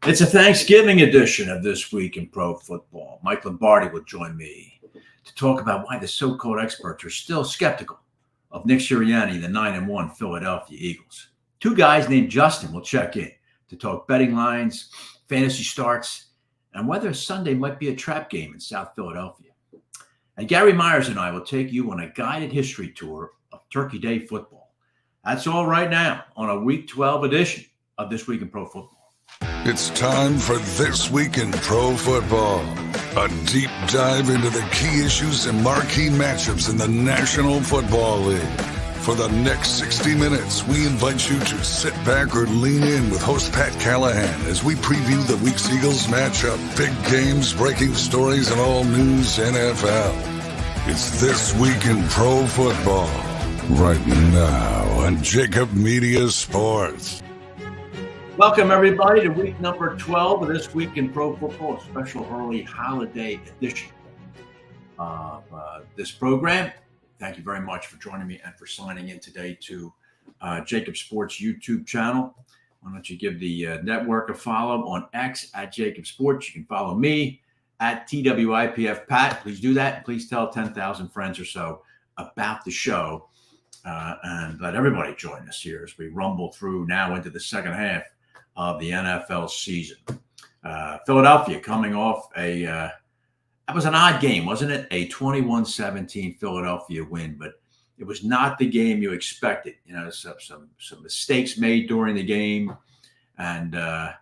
It's a Thanksgiving edition of This Week in Pro Football. Mike Lombardi will join me to talk about why the so-called experts are still skeptical of Nick Sirianni, the 9-1 Philadelphia Eagles. Two guys named Justin will check in to talk betting lines, fantasy starts, and whether Sunday might be a trap game in South Philadelphia. And Gary Myers and I will take you on a guided history tour of Turkey Day football. That's all right now on a Week 12 edition of This Week in Pro Football. It's time for This Week in Pro Football, a deep dive into the key issues and marquee matchups in the National Football League. For the next 60 minutes, we invite you to sit back or lean in with host Pat Callahan as we preview the week's Eagles matchup, big games, breaking stories, and all news NFL. It's This Week in Pro Football, right now on JAKIB Media Sports. Welcome, everybody, to week number 12 of This Week in Pro Football, a special early holiday edition of this program. Thank you very much for joining me and for signing in today to JAKIB Sports YouTube channel. Why don't you give the network a follow on X at JAKIB Sports. You can follow me at TWIPF Pat. Please do that. Please tell 10,000 friends or so about the show and let everybody join us here as we rumble through now into the second half of the NFL season. Philadelphia coming off that was an odd game, wasn't it? A 21-17 Philadelphia win, but it was not the game you expected. You know, some mistakes made during the game, and the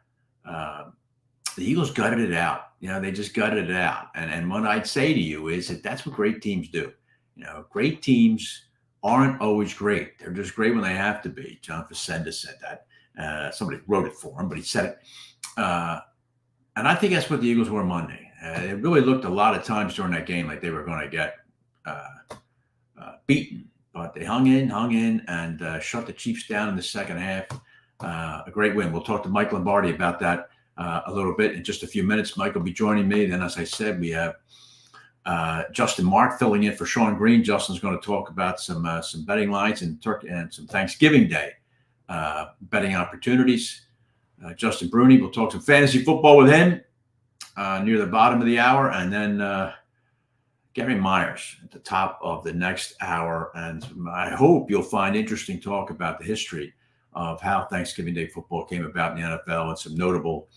Eagles gutted it out. You know, they just gutted it out. And what I'd say to you is that that's what great teams do. You know, great teams aren't always great. They're just great when they have to be. John Facenda said that. Somebody wrote it for him, but he said it. And I think that's what the Eagles were Monday. It really looked a lot of times during that game like they were going to get beaten. But they hung in, and shut the Chiefs down in the second half. A great win. We'll talk to Mike Lombardi about that a little bit in just a few minutes. Mike will be joining me. Then, as I said, we have Justin Mark filling in for Sean Green. Justin's going to talk about some betting lines in Turkey and some Thanksgiving Day betting opportunities. Justin Bruni, we'll talk some fantasy football with him near the bottom of the hour. And then Gary Myers at the top of the next hour. And I hope you'll find interesting talk about the history of how Thanksgiving Day football came about in the NFL and some notable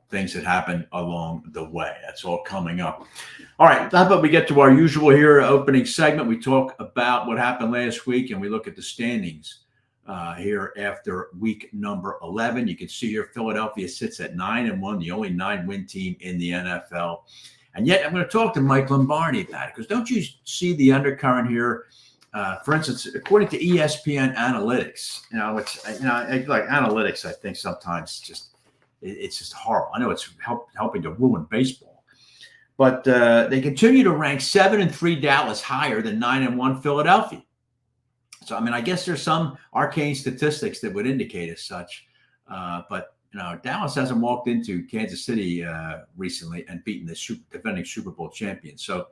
things that happened along the way. That's all coming up. All right, how about we get to our usual here opening segment. We talk about what happened last week, and we look at the standings here after week number 11. You can see here Philadelphia sits at 9-1, the only 9-win team in the NFL. And yet I'm going to talk to Mike Lombardi about it, because don't you see the undercurrent here? For instance, according to ESPN analytics, like analytics, I think sometimes it's just horrible. I know it's helping to ruin baseball, but they continue to rank 7-3 Dallas higher than 9-1 Philadelphia. So, I mean, I guess there's some arcane statistics that would indicate as such. But, Dallas hasn't walked into Kansas City recently and beaten the defending Super Bowl champion. So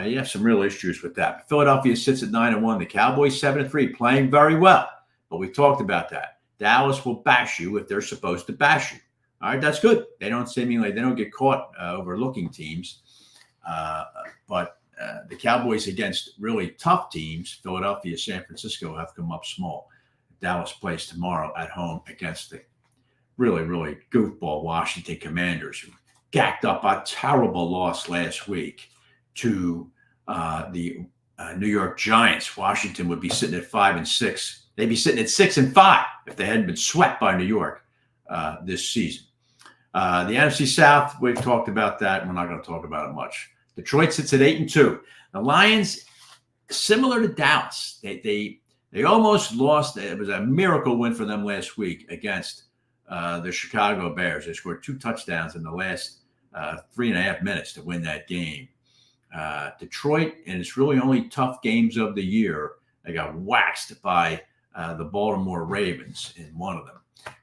you have some real issues with that. But Philadelphia sits at 9-1. The Cowboys 7-3, playing very well. But we've talked about that. Dallas will bash you if they're supposed to bash you. All right, that's good. They don't get caught overlooking teams. But the Cowboys against really tough teams, Philadelphia, San Francisco, have come up small. Dallas plays tomorrow at home against the really, really goofball Washington Commanders, who gacked up a terrible loss last week to the New York Giants. Washington would be sitting at 5-6. They'd be sitting at 6-5 if they hadn't been swept by New York this season. The NFC South, we've talked about that, and we're not going to talk about it much. Detroit sits at 8-2. The Lions, similar to Dallas, they almost lost. It was a miracle win for them last week against the Chicago Bears. They scored 2 touchdowns in the last 3.5 minutes to win that game. Detroit, and it's really only tough games of the year, they got waxed by the Baltimore Ravens in one of them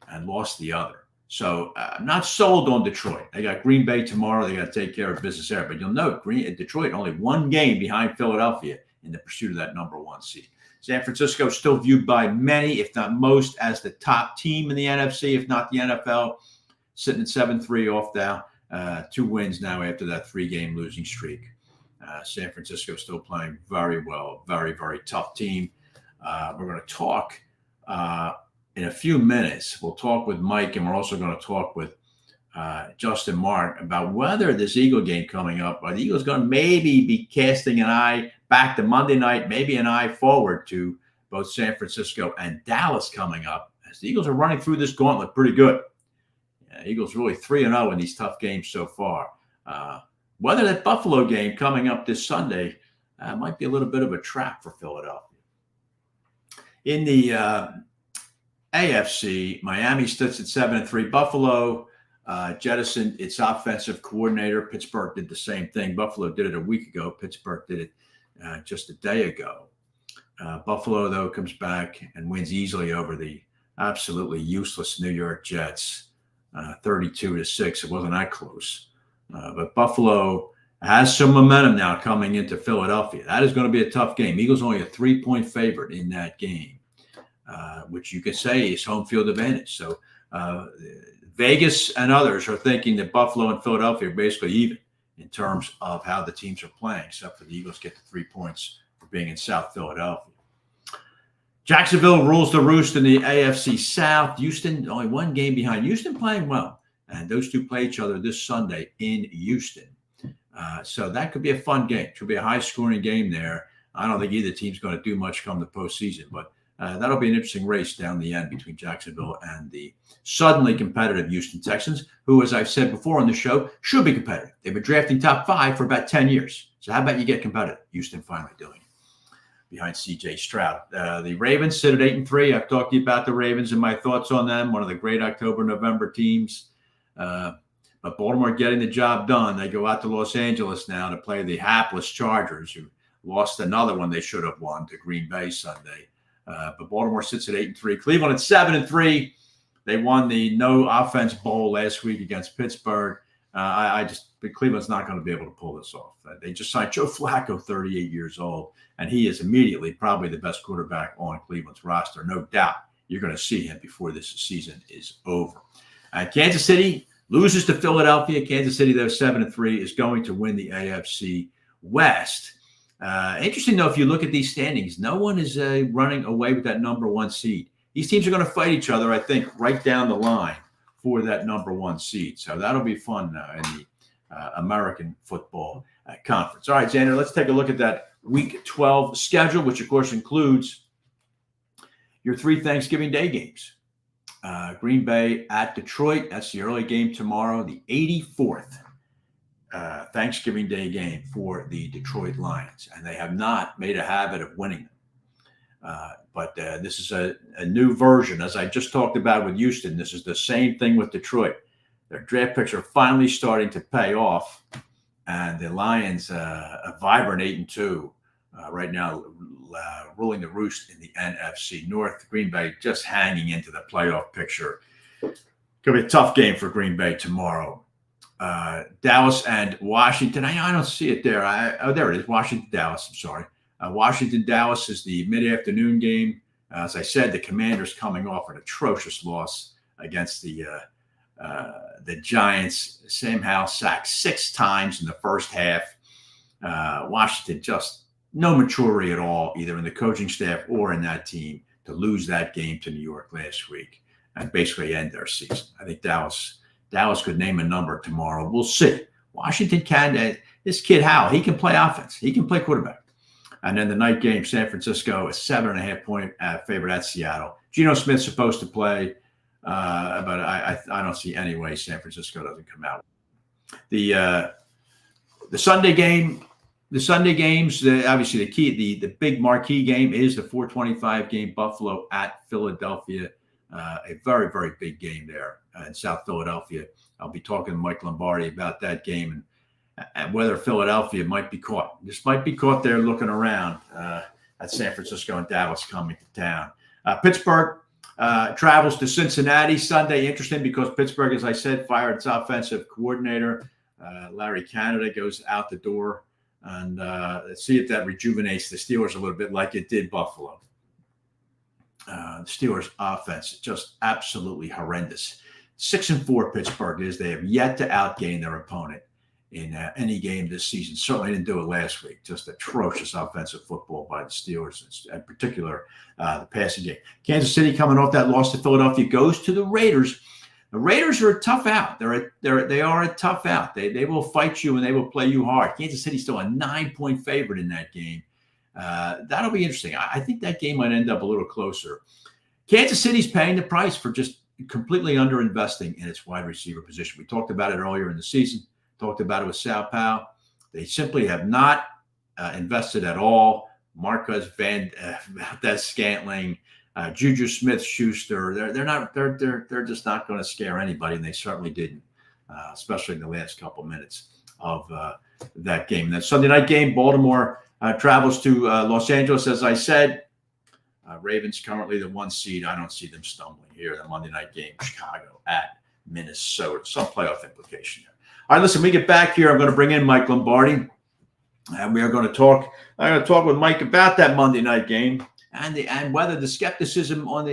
and lost the other. So I'm not sold on Detroit. They got Green Bay tomorrow. They got to take care of business there. But you'll note Detroit only one game behind Philadelphia in the pursuit of that number 1 seed. San Francisco is still viewed by many, if not most, as the top team in the NFC, if not the NFL, sitting at 7-3 off now. 2 wins now after that 3-game losing streak. San Francisco still playing very well, very, very tough team. We're going to talk in a few minutes. We'll talk with Mike, and we're also going to talk with Justin Mark about whether this Eagle game coming up, are the Eagles going to maybe be casting an eye back to Monday night, maybe an eye forward to both San Francisco and Dallas coming up, as the Eagles are running through this gauntlet pretty good. Eagles really 3-0 in these tough games so far. Whether that Buffalo game coming up this Sunday might be a little bit of a trap for Philadelphia. In the AFC, Miami sits at 7-3. Buffalo jettisoned its offensive coordinator. Pittsburgh did the same thing. Buffalo did it a week ago. Pittsburgh did it just a day ago. Buffalo, though, comes back and wins easily over the absolutely useless New York Jets, 32-6. It wasn't that close. But Buffalo has some momentum now coming into Philadelphia. That is going to be a tough game. Eagles only a 3-point favorite in that game, which you could say is home field advantage. So Vegas and others are thinking that Buffalo and Philadelphia are basically even in terms of how the teams are playing, except for the Eagles get the 3 points for being in South Philadelphia. Jacksonville rules the roost in the AFC South. Houston only 1 game behind. Houston playing well, and those two play each other this Sunday in Houston. So that could be a fun game. It should be a high-scoring game there. I don't think either team's going to do much come the postseason, but that'll be an interesting race down the end between Jacksonville and the suddenly competitive Houston Texans, who, as I've said before on the show, should be competitive. They've been drafting top 5 for about 10 years. So how about you get competitive? Houston finally doing it behind C.J. Stroud. The Ravens sit at 8-3. I've talked to you about the Ravens and my thoughts on them, one of the great October-November teams. But Baltimore getting the job done. They go out to Los Angeles now to play the hapless Chargers, who lost another one they should have won to Green Bay Sunday. But Baltimore sits at 8-3. Cleveland at 7-3. They won the no offense bowl last week against Pittsburgh. But Cleveland's not going to be able to pull this off. They just signed Joe Flacco, 38 years old, and he is immediately probably the best quarterback on Cleveland's roster. No doubt you're going to see him before this season is over. Kansas City loses to Philadelphia. Kansas City, though, 7-3, is going to win the AFC West. Interesting, though, if you look at these standings, no one is running away with that number 1 seed. These teams are going to fight each other, I think, right down the line for that number 1 seed. So that'll be fun in the American Football Conference. All right, Xander, let's take a look at that Week 12 schedule, which, of course, includes your 3 Thanksgiving Day games. Green Bay at Detroit. That's the early game tomorrow, the 84th Thanksgiving Day game for the Detroit Lions. And they have not made a habit of winning them. But this is a new version. As I just talked about with Houston, this is the same thing with Detroit. Their draft picks are finally starting to pay off. And the Lions, a vibrant 8-2 right now, ruling the roost in the NFC North. Green Bay just hanging into the playoff picture. Going to be a tough game for Green Bay tomorrow. Dallas and Washington. I don't see it there. There it is. Washington, Dallas. I'm sorry. Washington, Dallas is the mid-afternoon game. As I said, the Commanders coming off an atrocious loss against the Giants. Sam Howell sacked 6 times in the first half. Washington just no maturity at all, either in the coaching staff or in that team, to lose that game to New York last week and basically end their season. I think Dallas could name a number tomorrow. We'll see. Washington can. This kid Howell, he can play offense. He can play quarterback. And then the night game, San Francisco, a 7.5-point favorite at Seattle. Geno Smith's supposed to play, but I don't see any way San Francisco doesn't come out. The Sunday game, the Sunday games, obviously the big marquee game is the 4:25 game, Buffalo at Philadelphia. A very, very big game there in South Philadelphia. I'll be talking to Mike Lombardi about that game and whether Philadelphia might be caught. This might be caught there looking around at San Francisco and Dallas coming to town. Pittsburgh travels to Cincinnati Sunday. Interesting because Pittsburgh, as I said, fired its offensive coordinator. Larry Canada goes out the door and see if that rejuvenates the Steelers a little bit like it did Buffalo. The Steelers' offense just absolutely horrendous. 6-4 Pittsburgh is. They have yet to outgain their opponent in any game this season. Certainly didn't do it last week. Just atrocious offensive football by the Steelers, in particular the passing game. Kansas City coming off that loss to Philadelphia goes to the Raiders. The Raiders are a tough out. They are a tough out. They will fight you and they will play you hard. Kansas City's still a 9-point favorite in that game. That'll be interesting. I think that game might end up a little closer. Kansas City's paying the price for just completely underinvesting in its wide receiver position. We talked about it earlier in the season. Talked about it with Sao Paulo. They simply have not invested at all. Marquez Valdez-Scantling, Juju Smith-Schuster. They're just not going to scare anybody, and they certainly didn't, especially in the last couple minutes of that game. That Sunday night game, Baltimore travels to Los Angeles, as I said. Ravens currently the 1 seed. I don't see them stumbling here. The Monday night game, Chicago at Minnesota. Some playoff implication there. All right, listen, we get back here. I'm going to bring in Mike Lombardi, and we are going to talk. I'm going to talk with Mike about that Monday night game and whether the skepticism on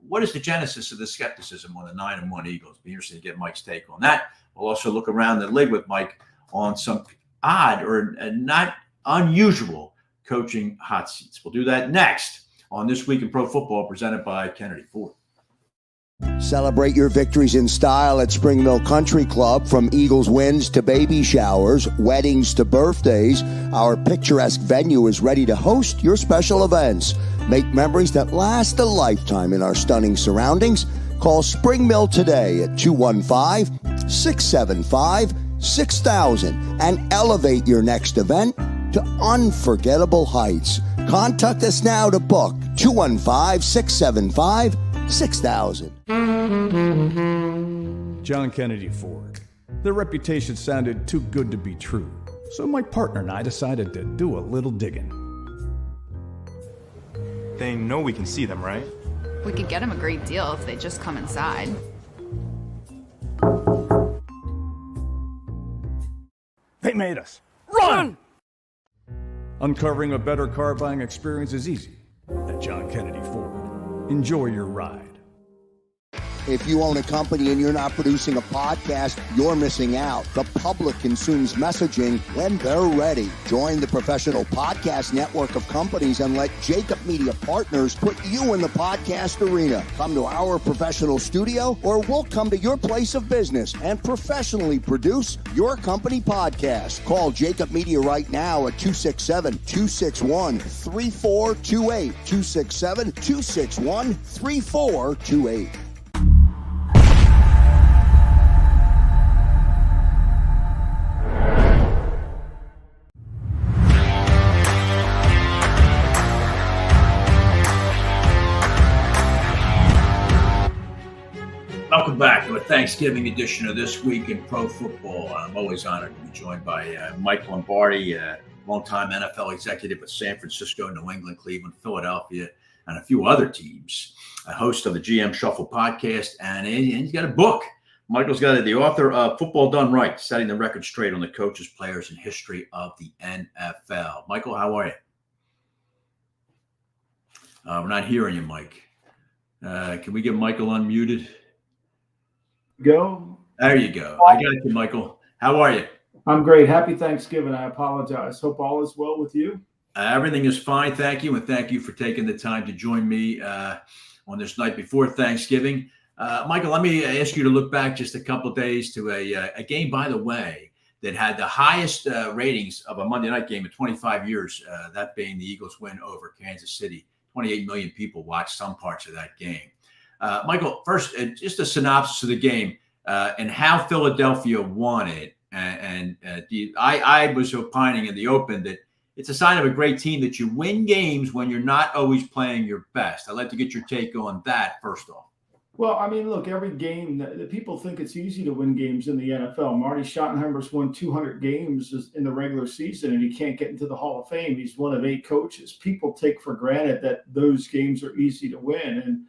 what is the genesis of the skepticism on the 9-1 Eagles. Be interesting to get Mike's take on that. We'll also look around the league with Mike on some odd or not unusual coaching hot seats. We'll do that next on This Week in Pro Football, presented by Kennedy Ford. Celebrate your victories in style at Spring Mill Country Club. From Eagles wins to baby showers, weddings to birthdays, our picturesque venue is ready to host your special events. Make memories that last a lifetime in our stunning surroundings. Call Spring Mill today at 215-675-6000 and elevate your next event to unforgettable heights. Contact us now to book 215-675-6000. John Kennedy Ford. Their reputation sounded too good to be true, so my partner and I decided to do a little digging. They know we can see them, right? We could get them a great deal if they just come inside. They made us. Run! Uncovering a better car buying experience is easy at John Kennedy Ford. Enjoy your ride. If you own a company and you're not producing a podcast, you're missing out. The public consumes messaging when they're ready. Join the professional podcast network of companies and let JAKIB Media Partners put you in the podcast arena. Come to our professional studio, or we'll come to your place of business and professionally produce your company podcast. Call JAKIB Media right now at 267-261-3428. 267-261-3428. Welcome back to a Thanksgiving edition of This Week in Pro Football. I'm always honored to be joined by Mike Lombardi, longtime NFL executive with San Francisco, New England, Cleveland, Philadelphia, and a few other teams. A host of the GM Shuffle podcast, and he's got a book. Michael's got the author of Football Done Right, setting the record straight on the coaches, players, and history of the NFL. Michael, how are you? We're not hearing you, Mike. Can we get Michael unmuted? Go. There you go. I got you, Michael. How are you? I'm great. Happy Thanksgiving. I apologize. Hope all is well with you. Everything is fine. Thank you. And thank you for taking the time to join me on this night before Thanksgiving. Michael, let me ask you to look back just a couple of days to a game, by the way, that had the highest ratings of a Monday night game in 25 years, that being the Eagles win over Kansas City. 28 million people watched some parts of that game. Michael, first, just a synopsis of the game and how Philadelphia won it. I was opining in the open that it's a sign of a great team that you win games when you're not always playing your best. I'd like to get your take on that first off. Well, I mean, look, every game, the people think it's easy to win games in the NFL. Marty Schottenheimer's won 200 games in the regular season, and he can't get into the Hall of Fame. He's one of 8 coaches. People take for granted that those games are easy to win. And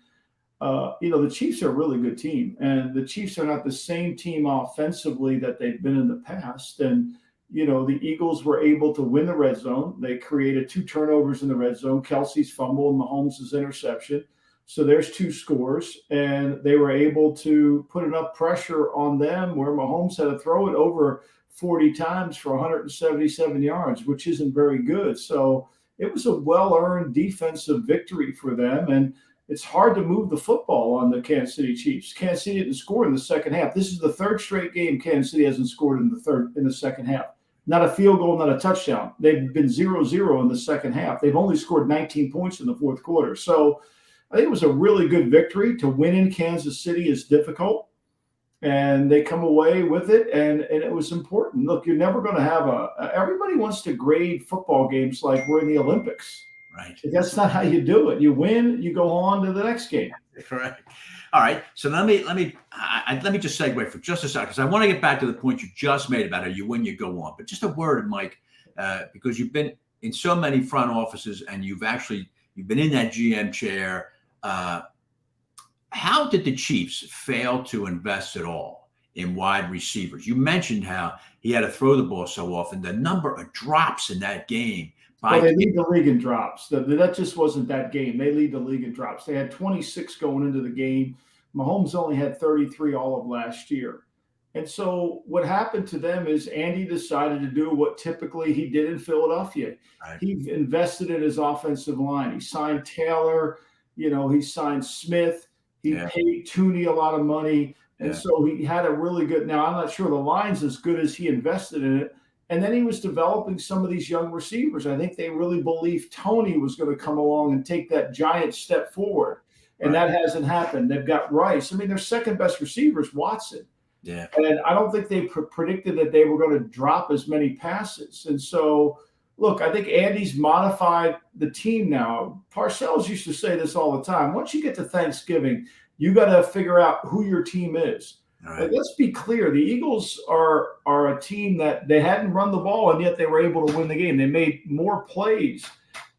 the Chiefs are a really good team, and the Chiefs are not the same team offensively that they've been in the past. And the Eagles were able to win the red zone. They created 2 turnovers in the red zone, Kelsey's fumble and Mahomes' interception. So there's 2 scores, and they were able to put enough pressure on them where Mahomes had to throw it over 40 times for 177 yards, which isn't very good. So it was a well-earned defensive victory for them, and it's hard to move the football on the Kansas City Chiefs. Kansas City didn't score in the second half. This is the 3rd straight game Kansas City hasn't scored in the second half. Not a field goal, not a touchdown. They've been 0-0 in the second half. They've only scored 19 points in the fourth quarter. So I think it was a really good victory. To win in Kansas City is difficult, and they come away with it, and it was important. Look, you're never going to have everybody wants to grade football games like we're in the Olympics. Right. That's not how you do it. You win, you go on to the next game. Correct. All right. So let me just segue for just a second, because I want to get back to the point you just made about how you win, you go on. But just a word, Mike, because you've been in so many front offices and you've been in that GM chair. How did the Chiefs fail to invest at all in wide receivers? You mentioned how he had to throw the ball so often. The number of drops in that game. Well, they lead the league in drops. That just wasn't that game. They lead the league in drops. They had 26 going into the game. Mahomes only had 33 all of last year. And so what happened to them is Andy decided to do what typically he did in Philadelphia. Right. He invested in his offensive line. He signed Taylor. He signed Smith. He paid Tooney a lot of money. And so he had a really good – now, I'm not sure the line's as good as he invested in it. And then he was developing some of these young receivers. I think they really believed Tony was going to come along and take that giant step forward. And that hasn't happened. They've got Rice. I mean, their second best receiver is Watson. Yeah. And I don't think they predicted that they were going to drop as many passes. And so, look, I think Andy's modified the team now. Parcells used to say this all the time. Once you get to Thanksgiving, you got to figure out who your team is. Right. Like, let's be clear. The Eagles are a team that they hadn't run the ball, and yet they were able to win the game. They made more plays,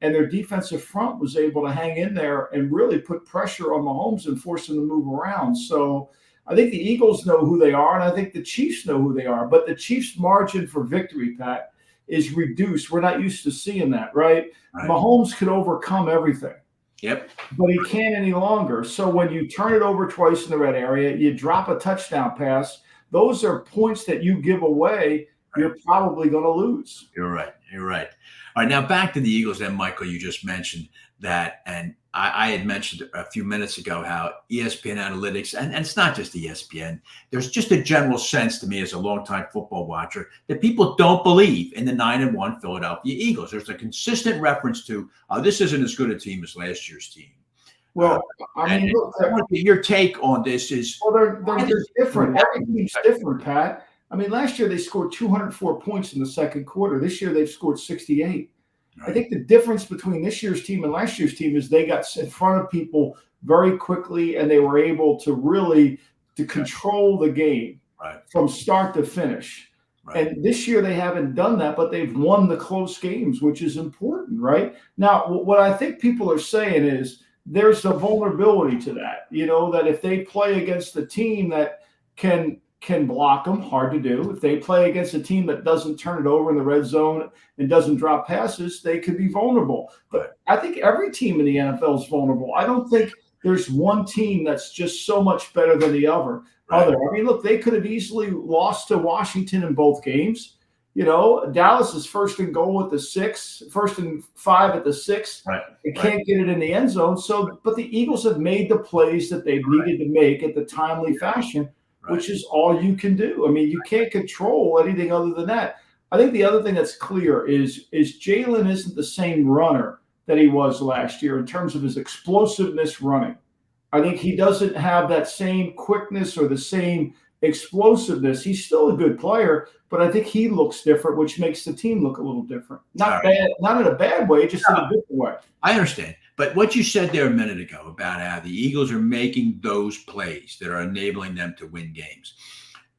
and their defensive front was able to hang in there and really put pressure on Mahomes and force him to move around. So I think the Eagles know who they are, and I think the Chiefs know who they are. But the Chiefs' margin for victory, Pat, is reduced. We're not used to seeing that, right? Mahomes could overcome everything. Yep. But he can't any longer. So when you turn it over twice in the red area, you drop a touchdown pass, those are points that you give away, you're probably going to lose. You're right. All right, now back to the Eagles then, Michael. You just mentioned that, and I had mentioned a few minutes ago how ESPN analytics, and it's not just ESPN, there's just a general sense to me as a longtime football watcher that people don't believe in the 9-1 Philadelphia Eagles. There's a consistent reference to, this isn't as good a team as last year's team. Well, I mean, look, your take on this is... Well, they're different. Every team's different, Pat. I mean, last year they scored 204 points in the second quarter. This year they've scored 68. I think the difference between this year's team and last year's team is they got in front of people very quickly, and they were able to really control the game from start to finish. And this year they haven't done that, but they've won the close games, which is important, right? Now, what I think people are saying is there's a vulnerability to that, that if they play against a team that can block them, hard to do. If they play against a team that doesn't turn it over in the red zone and doesn't drop passes, they could be vulnerable. But I think every team in the NFL is vulnerable. I don't think there's one team that's just so much better than the other. I mean, look, they could have easily lost to Washington in both games. Dallas is first and goal at the 6, 1st and 5 at the 6. They can't get it in the end zone. So, but the Eagles have made the plays that they've needed to make at the timely fashion, which is all you can do. I mean, you can't control anything other than that. I think the other thing that's clear is Jalen isn't the same runner that he was last year in terms of his explosiveness running. I think he doesn't have that same quickness or the same explosiveness. He's still a good player, but I think he looks different, which makes the team look a little different. Not in a bad way, just in a different way. I understand. But what you said there a minute ago about how the Eagles are making those plays that are enabling them to win games,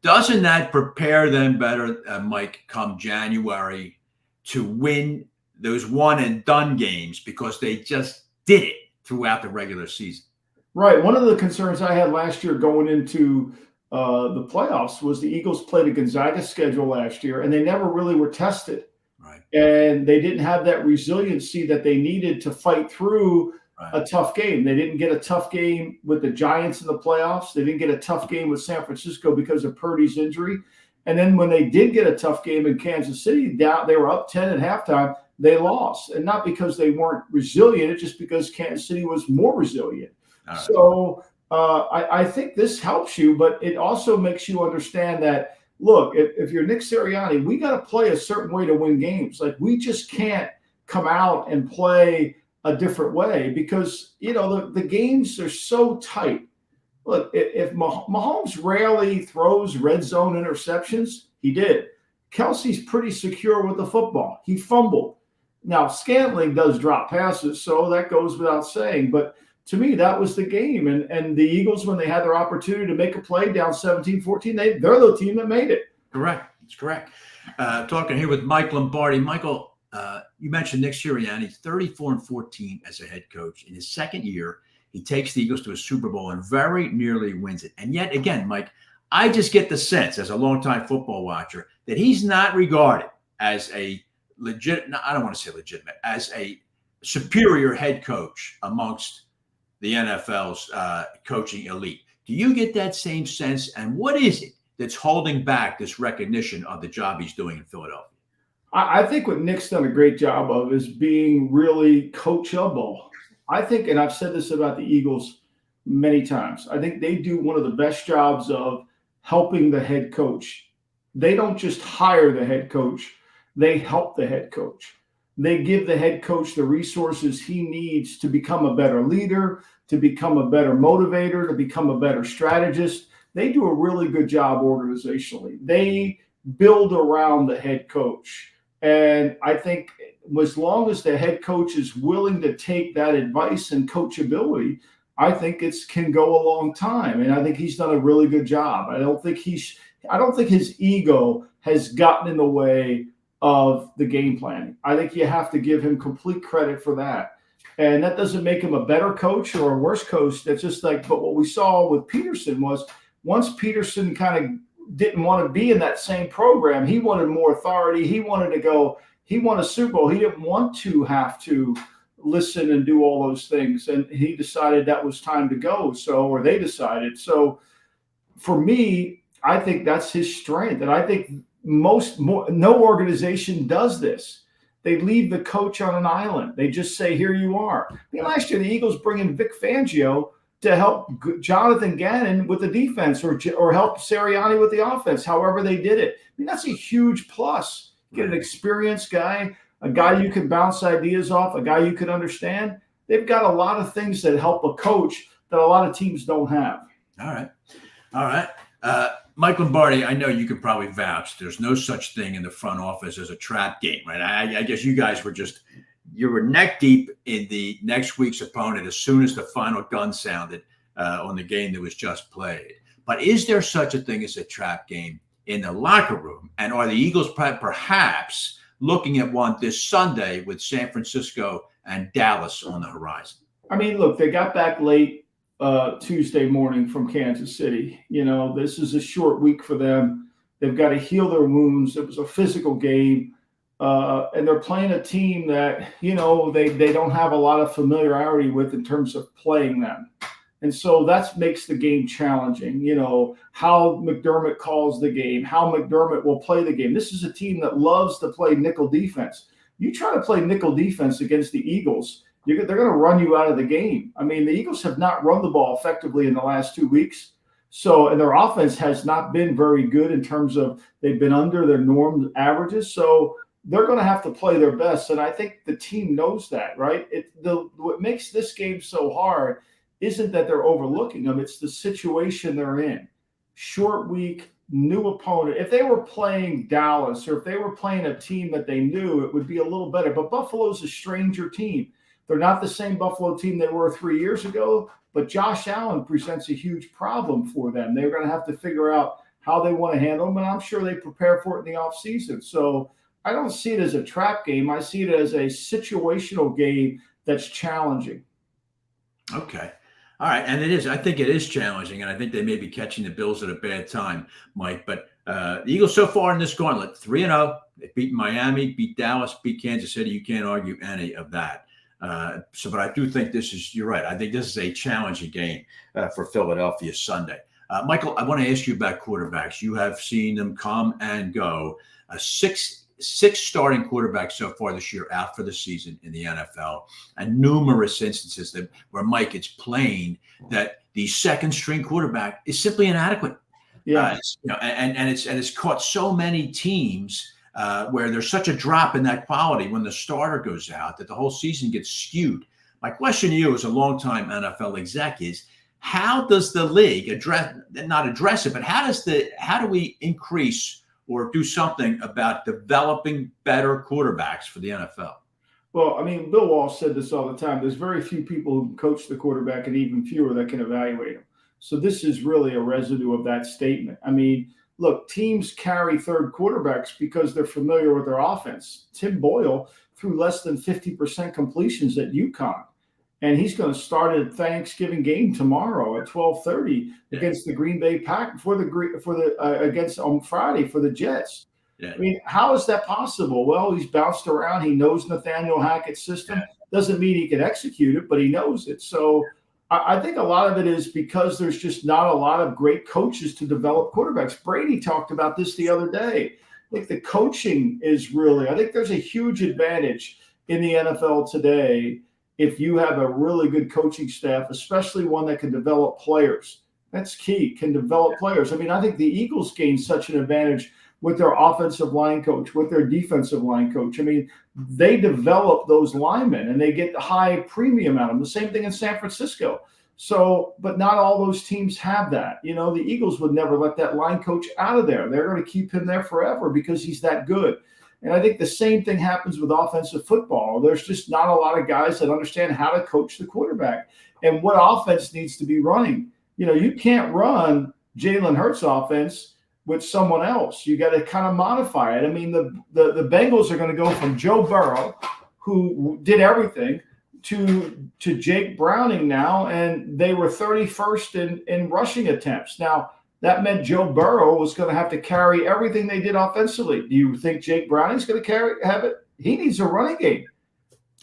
doesn't that prepare them better, Mike, come January to win those one-and-done games because they just did it throughout the regular season? Right. One of the concerns I had last year going into the playoffs was the Eagles played a Gonzaga schedule last year, and they never really were tested. Right. And they didn't have that resiliency that they needed to fight through a tough game. They didn't get a tough game with the Giants in the playoffs. They didn't get a tough game with San Francisco because of Purdy's injury. And then when they did get a tough game in Kansas City, they were up 10 at halftime. They lost, and not because they weren't resilient, it's just because Kansas City was more resilient. Right. So I think this helps you, but it also makes you understand that, look, if you're Nick Sirianni, we got to play a certain way to win games. Like, we just can't come out and play a different way because, the games are so tight. Look, if Mahomes rarely throws red zone interceptions, he did. Kelsey's pretty secure with the football. He fumbled. Now, Scantling does drop passes, so that goes without saying. But to me, that was the game. And the Eagles, when they had their opportunity to make a play down 17-14, they're the team that made it. Correct. That's correct. Talking here with Mike Lombardi. Michael, you mentioned Nick Sirianni, 34-14 as a head coach. In his second year, he takes the Eagles to a Super Bowl and very nearly wins it. And yet again, Mike, I just get the sense as a longtime football watcher that he's not regarded as a I don't want to say legitimate, as a superior head coach amongst the NFL's coaching elite. Do you get that same sense? And what is it that's holding back this recognition of the job he's doing in Philadelphia? I think what Nick's done a great job of is being really coachable. I think, and I've said this about the Eagles many times, I think they do one of the best jobs of helping the head coach. They don't just hire the head coach. They help the head coach. They give the head coach the resources he needs to become a better leader, to become a better motivator, to become a better strategist. They do a really good job organizationally. They build around the head coach. And I think as long as the head coach is willing to take that advice and coachability, I think it can go a long time. And I think he's done a really good job. I don't think his ego has gotten in the way of the game planning. I think you have to give him complete credit for that. And that doesn't make him a better coach or a worse coach. That's just like, but what we saw with Peterson was once Peterson kind of didn't want to be in that same program, he wanted more authority. He wanted to go, he won a Super Bowl. He didn't want to have to listen and do all those things. And he decided that was time to go. Or they decided. So for me, I think that's his strength. And I think no organization does this. They leave the coach on an island. They just say, here you are. I mean, last year, the Eagles bring in Vic Fangio to help Jonathan Gannon with the defense or help Sirianni with the offense, however they did it. I mean, that's a huge plus. Get an experienced guy, a guy you can bounce ideas off, a guy you can understand. They've got a lot of things that help a coach that a lot of teams don't have. All right. Mike Lombardi, I know you could probably vouch. There's no such thing in the front office as a trap game, right? I guess you guys were neck deep in the next week's opponent as soon as the final gun sounded on the game that was just played. But is there such a thing as a trap game in the locker room? And are the Eagles perhaps looking at one this Sunday with San Francisco and Dallas on the horizon? I mean, look, they got back late Tuesday morning from Kansas City. This is a short week for them. They've got to heal their wounds. It was a physical game. And they're playing a team that, they don't have a lot of familiarity with in terms of playing them. And so that makes the game challenging. How McDermott calls the game, how McDermott will play the game. This is a team that loves to play nickel defense. You try to play nickel defense against the Eagles, they're going to run you out of the game. I mean, the Eagles have not run the ball effectively in the last 2 weeks. And their offense has not been very good in terms of they've been under their norm averages. So they're going to have to play their best. And I think the team knows that, right? What makes this game so hard isn't that they're overlooking them. It's the situation they're in. Short week, new opponent. If they were playing Dallas or if they were playing a team that they knew, it would be a little better. But Buffalo's a stranger team. They're not the same Buffalo team they were 3 years ago, but Josh Allen presents a huge problem for them. They're going to have to figure out how they want to handle him, and I'm sure they prepare for it in the offseason. So I don't see it as a trap game. I see it as a situational game that's challenging. Okay. All right, and it is. I think it is challenging, and I think they may be catching the Bills at a bad time, Mike. But the Eagles so far in this gauntlet, 3-0. They beat Miami, beat Dallas, beat Kansas City. You can't argue any of that. But I do think you're right. I think this is a challenging game for Philadelphia Sunday. Michael, I want to ask you about quarterbacks. You have seen them come and go. Six starting quarterbacks so far this year out for the season in the NFL, and numerous instances where, Mike, it's plain that the second string quarterback is simply inadequate. Yeah, and it's caught so many teams where there's such a drop in that quality when the starter goes out that the whole season gets skewed. My question to you as a longtime NFL exec is, how does the league not address it, but how do we increase or do something about developing better quarterbacks for the NFL? Well, I mean, Bill Walsh said this all the time. There's very few people who can coach the quarterback and even fewer that can evaluate him. So this is really a residue of that statement. I mean, look, teams carry third quarterbacks because they're familiar with their offense. Tim Boyle threw less than 50% completions at UConn, and he's going to start at Thanksgiving game tomorrow at 12:30 against the Green Bay Packers against on Friday for the Jets. Yeah. I mean, how is that possible? Well, he's bounced around. He knows Nathaniel Hackett's system. Yeah. Doesn't mean he can execute it, but he knows it. So I think a lot of it is because there's just not a lot of great coaches to develop quarterbacks. Brady talked about this the other day. I think the coaching is I think there's a huge advantage in the NFL today if you have a really good coaching staff, especially one that can develop players. That's key, can develop players. I mean, I think the Eagles gained such an advantage with their offensive line coach, with their defensive line coach. I mean, they develop those linemen and they get high premium out of them. The same thing in San Francisco. So, but not all those teams have that. You know, the Eagles would never let that line coach out of there. They're going to keep him there forever because he's that good. And I think the same thing happens with offensive football. There's just not a lot of guys that understand how to coach the quarterback and what offense needs to be running. You know, you can't run Jalen Hurts' offense with someone else. You got to kind of modify it. I mean, the Bengals are going to go from Joe Burrow, who did everything, to Jake Browning now, and they were 31st in rushing attempts. Now, that meant Joe Burrow was going to have to carry everything they did offensively. Do you think Jake Browning's going to have it? He needs a running game.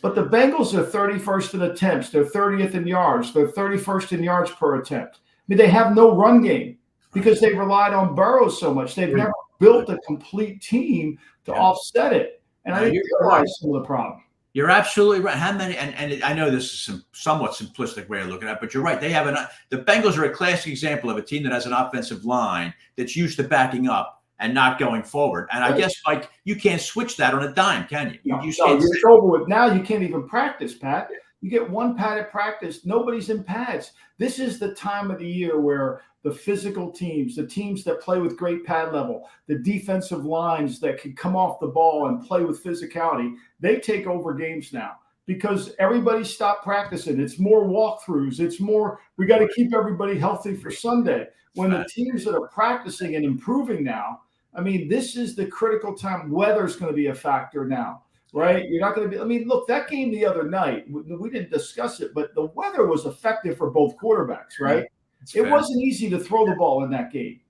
But the Bengals are 31st in attempts. They're 30th in yards. They're 31st in yards per attempt. I mean, they have no run game because they relied on Burrow so much. They've never built a complete team to offset it. And I think that's some of the problem. You're absolutely right. How many? And I know this is some somewhat simplistic way of looking at it, but you're right. They have the Bengals are a classic example of a team that has an offensive line that's used to backing up and not going forward. And I guess, Mike, you can't switch that on a dime, can you? You're over with. Now you can't even practice, Pat. You get one pad at practice. Nobody's in pads. This is the time of the year where the physical teams, the teams that play with great pad level, the defensive lines that can come off the ball and play with physicality, they take over games now because everybody stopped practicing. It's more walkthroughs. It's more, we got to keep everybody healthy for Sunday. When the teams that are practicing and improving now, I mean, this is the critical time. Weather's going to be a factor now. Right? You're not going to be – I mean, look, that game the other night, we didn't discuss it, but the weather was effective for both quarterbacks, right? It wasn't easy to throw the ball in that game,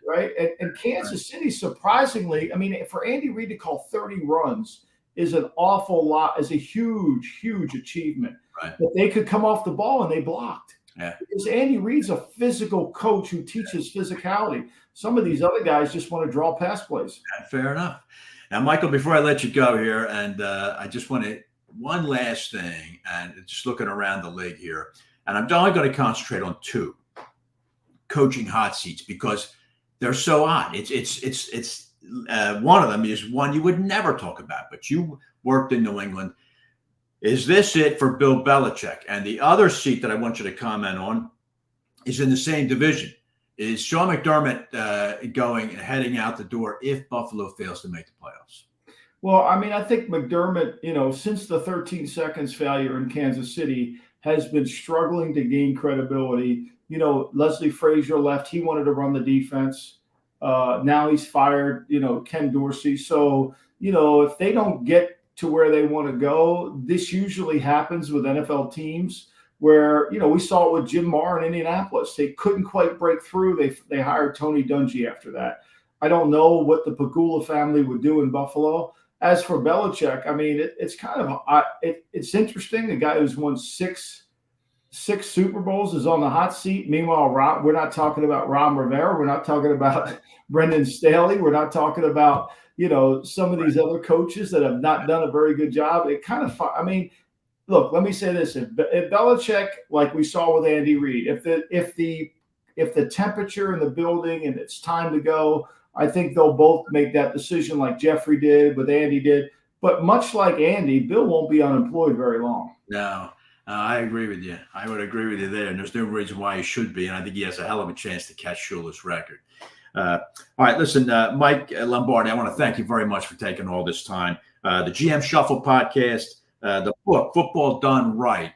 right? And Kansas City, surprisingly, I mean, for Andy Reid to call 30 runs is an awful lot, is a huge, huge achievement. Right. But they could come off the ball and they blocked. Yeah. Because Andy Reid's a physical coach who teaches physicality. Some of these other guys just want to draw pass plays. Fair enough. Now, Michael, before I let you go here, and I just want to one last thing, and just looking around the league here, and I'm only going to concentrate on two coaching hot seats because they're so odd. It's one of them is one you would never talk about, but you worked in New England. Is this it for Bill Belichick? And the other seat that I want you to comment on is in the same division. Is Sean McDermott heading out the door if Buffalo fails to make the playoffs? Well, I mean, I think McDermott, since the 13 seconds failure in Kansas City, has been struggling to gain credibility. Leslie Frazier left. He wanted to run the defense. Now he's fired, Ken Dorsey. So, if they don't get to where they want to go, this usually happens with NFL teams. where, we saw it with Jim Moore in Indianapolis. They couldn't quite break through. They hired Tony Dungy after that. I don't know what the Pagula family would do in Buffalo. As for Belichick, I mean, it's kind of it's interesting. The guy who's won six Super Bowls is on the hot seat. Meanwhile, we're not talking about Ron Rivera. We're not talking about Brendan Staley. We're not talking about, some of these other coaches that have not done a very good job. It kind of, I mean, look, let me say this. If Belichick, like we saw with Andy Reid, if the temperature in the building and it's time to go, I think they'll both make that decision like Jeffrey did, with Andy did. But much like Andy, Bill won't be unemployed very long. No, I agree with you. I would agree with you there. And there's no reason why he should be. And I think he has a hell of a chance to catch Shula's record. All right, listen, Mike Lombardi, I want to thank you very much for taking all this time. The GM Shuffle podcast, the book, Football Done Right.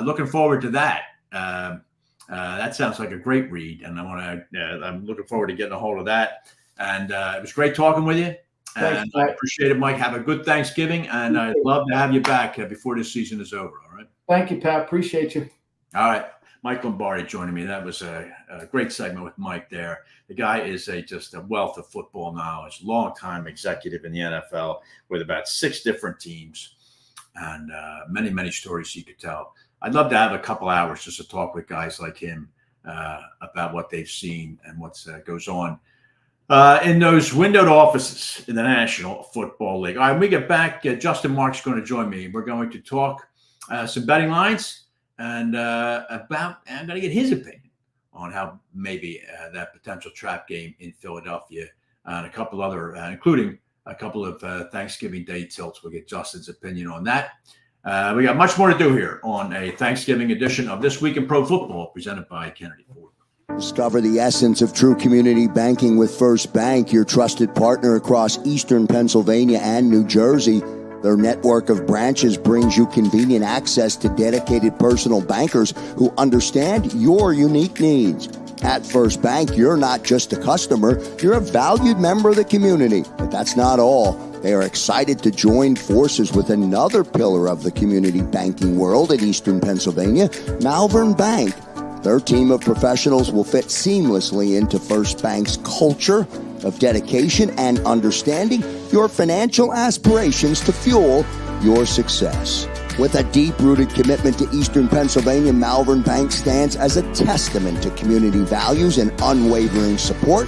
Looking forward to that. That sounds like a great read. And I'm looking forward to getting a hold of that. And it was great talking with you. And I appreciate it, Mike. Have a good Thanksgiving. And I'd love to have you back before this season is over. All right. Thank you, Pat. Appreciate you. All right. Mike Lombardi joining me. That was a great segment with Mike there. The guy is just a wealth of football knowledge, long-time executive in the NFL with about 6 different teams and many, many stories he could tell. I'd love to have a couple hours just to talk with guys like him about what they've seen and what goes on in those windowed offices in the National Football League. All right, when we get back, Justin Mark's going to join me. We're going to talk some betting lines and I'm going to get his opinion on how maybe that potential trap game in Philadelphia and a couple other, including a couple of Thanksgiving Day tilts. We'll get Justin's opinion on that. We got much more to do here on a Thanksgiving edition of This Week in Pro Football presented by Kennedy Ford. Discover the essence of true community banking with First Bank, your trusted partner across eastern Pennsylvania and New Jersey. Their network of branches brings you convenient access to dedicated personal bankers who understand your unique needs. At First Bank, you're not just a customer, you're a valued member of the community. But that's not all. They are excited to join forces with another pillar of the community banking world in eastern Pennsylvania, Malvern Bank. Their team of professionals will fit seamlessly into First Bank's culture of dedication and understanding your financial aspirations to fuel your success. With a deep-rooted commitment to eastern Pennsylvania, Malvern Bank stands as a testament to community values and unwavering support.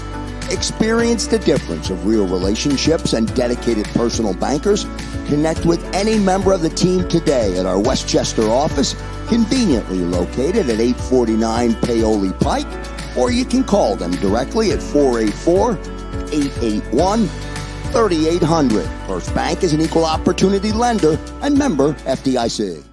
Experience the difference of real relationships and dedicated personal bankers. Connect with any member of the team today at our Westchester office, conveniently located at 849 Paoli Pike, or you can call them directly at 484-881-3800. First Bank is an equal opportunity lender and member FDIC.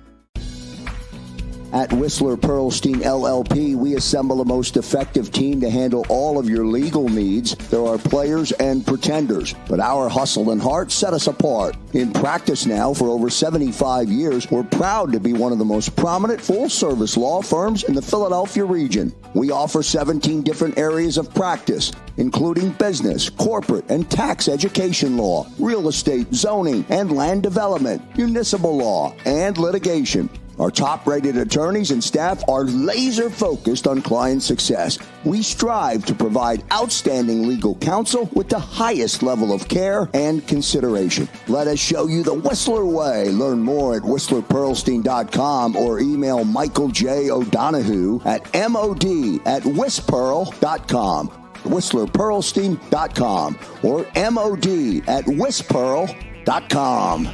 At Whistler Pearlstein LLP, we assemble the most effective team to handle all of your legal needs. There are players and pretenders, but our hustle and heart set us apart. In practice now for over 75 years, we're proud to be one of the most prominent full-service law firms in the Philadelphia region. We offer 17 different areas of practice, including business, corporate, and tax education law, real estate, zoning, and land development, municipal law, and litigation. Our top-rated attorneys and staff are laser-focused on client success. We strive to provide outstanding legal counsel with the highest level of care and consideration. Let us show you the Whistler way. Learn more at WhistlerPearlstein.com or email Michael J. O'Donohue at mod@WhisPearl.com. WhistlerPearlstein.com or mod@WhisPearl.com.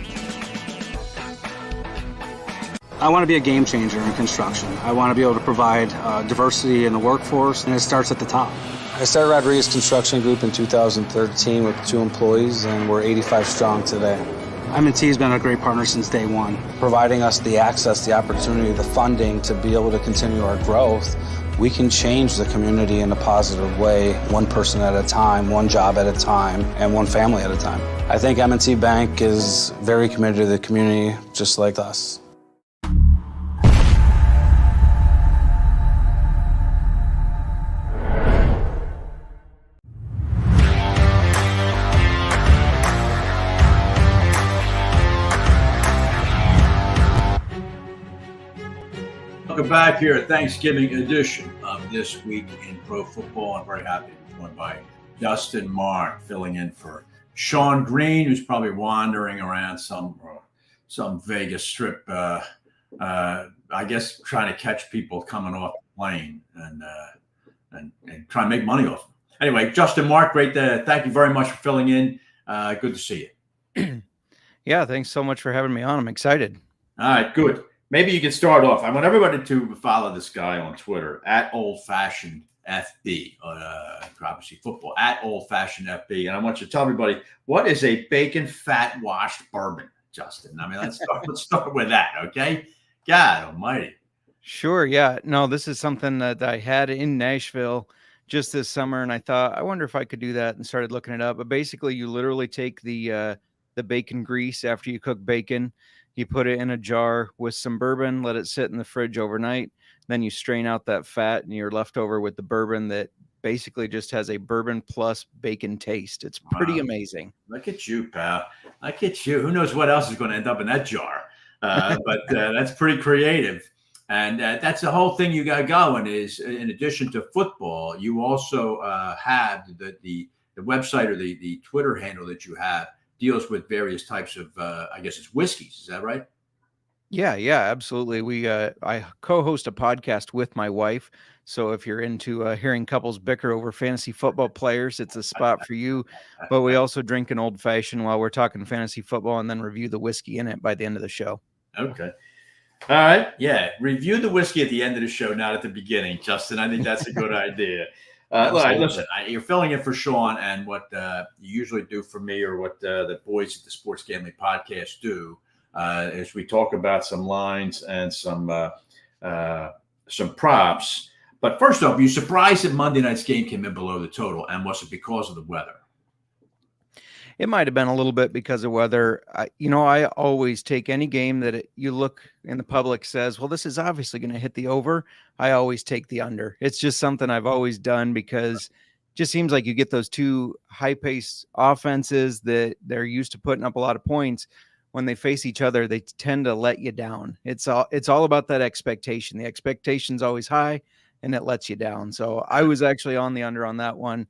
I want to be a game changer in construction. I want to be able to provide diversity in the workforce, and it starts at the top. I started Rodriguez Construction Group in 2013 with 2 employees, and we're 85 strong today. M&T has been a great partner since day one, providing us the access, the opportunity, the funding to be able to continue our growth. We can change the community in a positive way, one person at a time, one job at a time, and one family at a time. I think M&T Bank is very committed to the community, just like us. Welcome back here at Thanksgiving edition of This Week in Pro Football. I'm very happy to be joined by Justin Mark, filling in for Sean Green, who's probably wandering around some Vegas strip, I guess trying to catch people coming off the plane and try and make money off them. Anyway, Justin Mark, great. Thank you very much for filling in. Good to see you. Yeah, thanks so much for having me on. I'm excited. All right, good. Maybe you can start off. I want everybody to follow this guy on Twitter at Old Fashioned FB, obviously football at Old Fashioned FB, and I want you to tell everybody, what is a bacon fat washed bourbon, Justin? I mean, let's start with that, okay? God Almighty. Sure. Yeah. No, this is something that I had in Nashville just this summer, and I thought, I wonder if I could do that, and started looking it up. But basically, you literally take the bacon grease after you cook bacon. You put it in a jar with some bourbon, let it sit in the fridge overnight. Then you strain out that fat and you're left over with the bourbon that basically just has a bourbon plus bacon taste. It's pretty amazing. Look at you, pal. Look at you. Who knows what else is going to end up in that jar? But that's pretty creative. And that's the whole thing you got going is, in addition to football, you also have the website or the Twitter handle that you have deals with various types of, I guess it's whiskeys. Is that right? Yeah, absolutely. I co-host a podcast with my wife. So if you're into hearing couples bicker over fantasy football players, it's a spot for you. But we also drink an old fashioned while we're talking fantasy football and then review the whiskey in it by the end of the show. Okay. All right. Yeah. Review the whiskey at the end of the show, not at the beginning, Justin. I think that's a good idea. Listen, you're filling in for Sean, and what you usually do for me, or what the boys at the Sports Gambling Podcast do, is we talk about some lines and some props. But first off, are you surprised that Monday night's game came in below the total, and was it because of the weather? It might have been a little bit because of weather. I always take any game that you look and the public says, well, this is obviously going to hit the over. I always take the under. It's just something I've always done because it just seems like you get those two high-paced offenses that they're used to putting up a lot of points. When they face each other, they tend to let you down. It's all about that expectation. The expectation's always high, and it lets you down. So I was actually on the under on that one.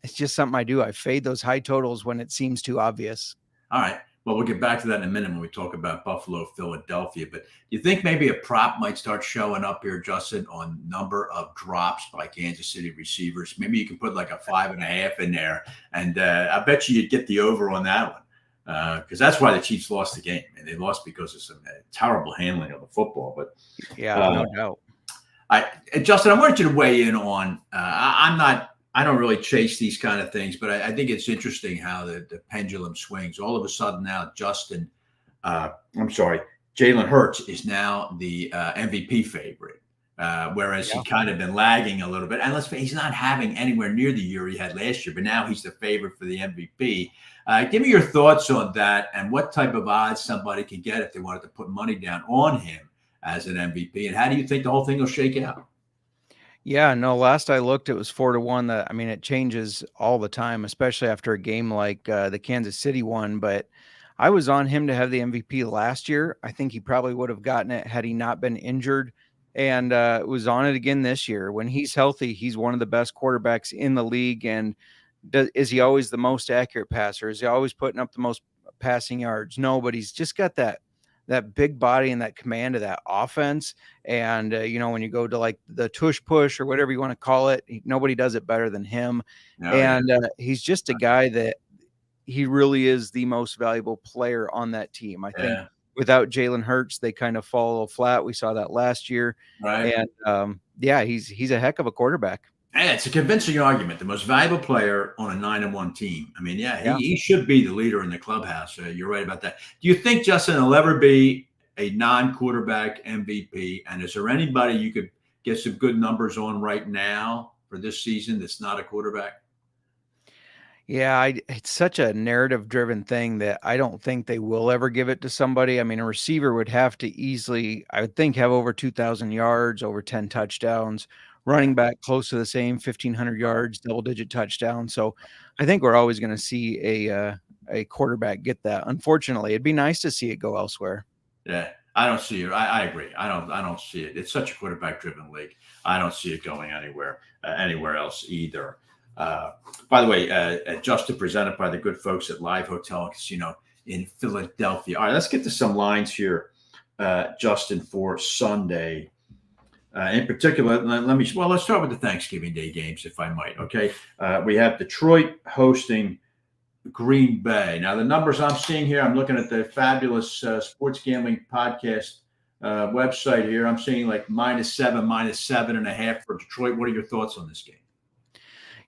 It's just something I do. I fade those high totals when it seems too obvious. All right. Well, we'll get back to that in a minute when we talk about Buffalo, Philadelphia. But do you think maybe a prop might start showing up here, Justin, on number of drops by Kansas City receivers? Maybe you can put like a 5.5 in there, and I bet you'd get the over on that one, because that's why the Chiefs lost the game, and they lost because of some terrible handling of the football. But yeah, no doubt. Justin, I wanted you to weigh in on. I don't really chase these kind of things, but I think it's interesting how the pendulum swings. All of a sudden now, Jalen Hurts is now the MVP favorite, whereas he kind of been lagging a little bit. And let's face it, he's not having anywhere near the year he had last year, but now he's the favorite for the MVP. Give me your thoughts on that and what type of odds somebody can get if they wanted to put money down on him as an MVP. And how do you think the whole thing will shake out? Yeah, no, last I looked, it was 4-1. It changes all the time, especially after a game like the Kansas City one. But I was on him to have the MVP last year. I think he probably would have gotten it had he not been injured, and was on it again this year. When he's healthy, he's one of the best quarterbacks in the league. And is he always the most accurate passer? Is he always putting up the most passing yards? No, but he's just got that big body and that command of that offense. And, when you go to like the tush push or whatever you want to call it, nobody does it better than him. He's just a guy that he really is the most valuable player on that team. I think without Jalen Hurts, they kind of fall a little flat. We saw that last year. Right. And he's a heck of a quarterback. And it's a convincing argument. The most valuable player on a 9-1 team. I mean, he should be the leader in the clubhouse. You're right about that. Do you think, Justin, there'll ever be a non-quarterback MVP? And is there anybody you could get some good numbers on right now for this season that's not a quarterback? Yeah, it's such a narrative-driven thing that I don't think they will ever give it to somebody. I mean, a receiver would have to easily, I would think, have over 2,000 yards, over 10 touchdowns. Running back close to the same, 1,500 yards, double-digit touchdown. So I think we're always going to see a quarterback get that. Unfortunately, it'd be nice to see it go elsewhere. Yeah. I don't see it. I agree. I don't see it. It's such a quarterback-driven league. I don't see it going anywhere else either. By the way, Justin presented by the good folks at Live Hotel and Casino in Philadelphia. All right, let's get to some lines here, Justin, for Sunday. In particular, let's start with the Thanksgiving Day games, if I might. Okay, we have Detroit hosting Green Bay. Now, the numbers I'm seeing here, I'm looking at the fabulous sports gambling podcast website here. I'm seeing like -7, -7.5 for Detroit. What are your thoughts on this game?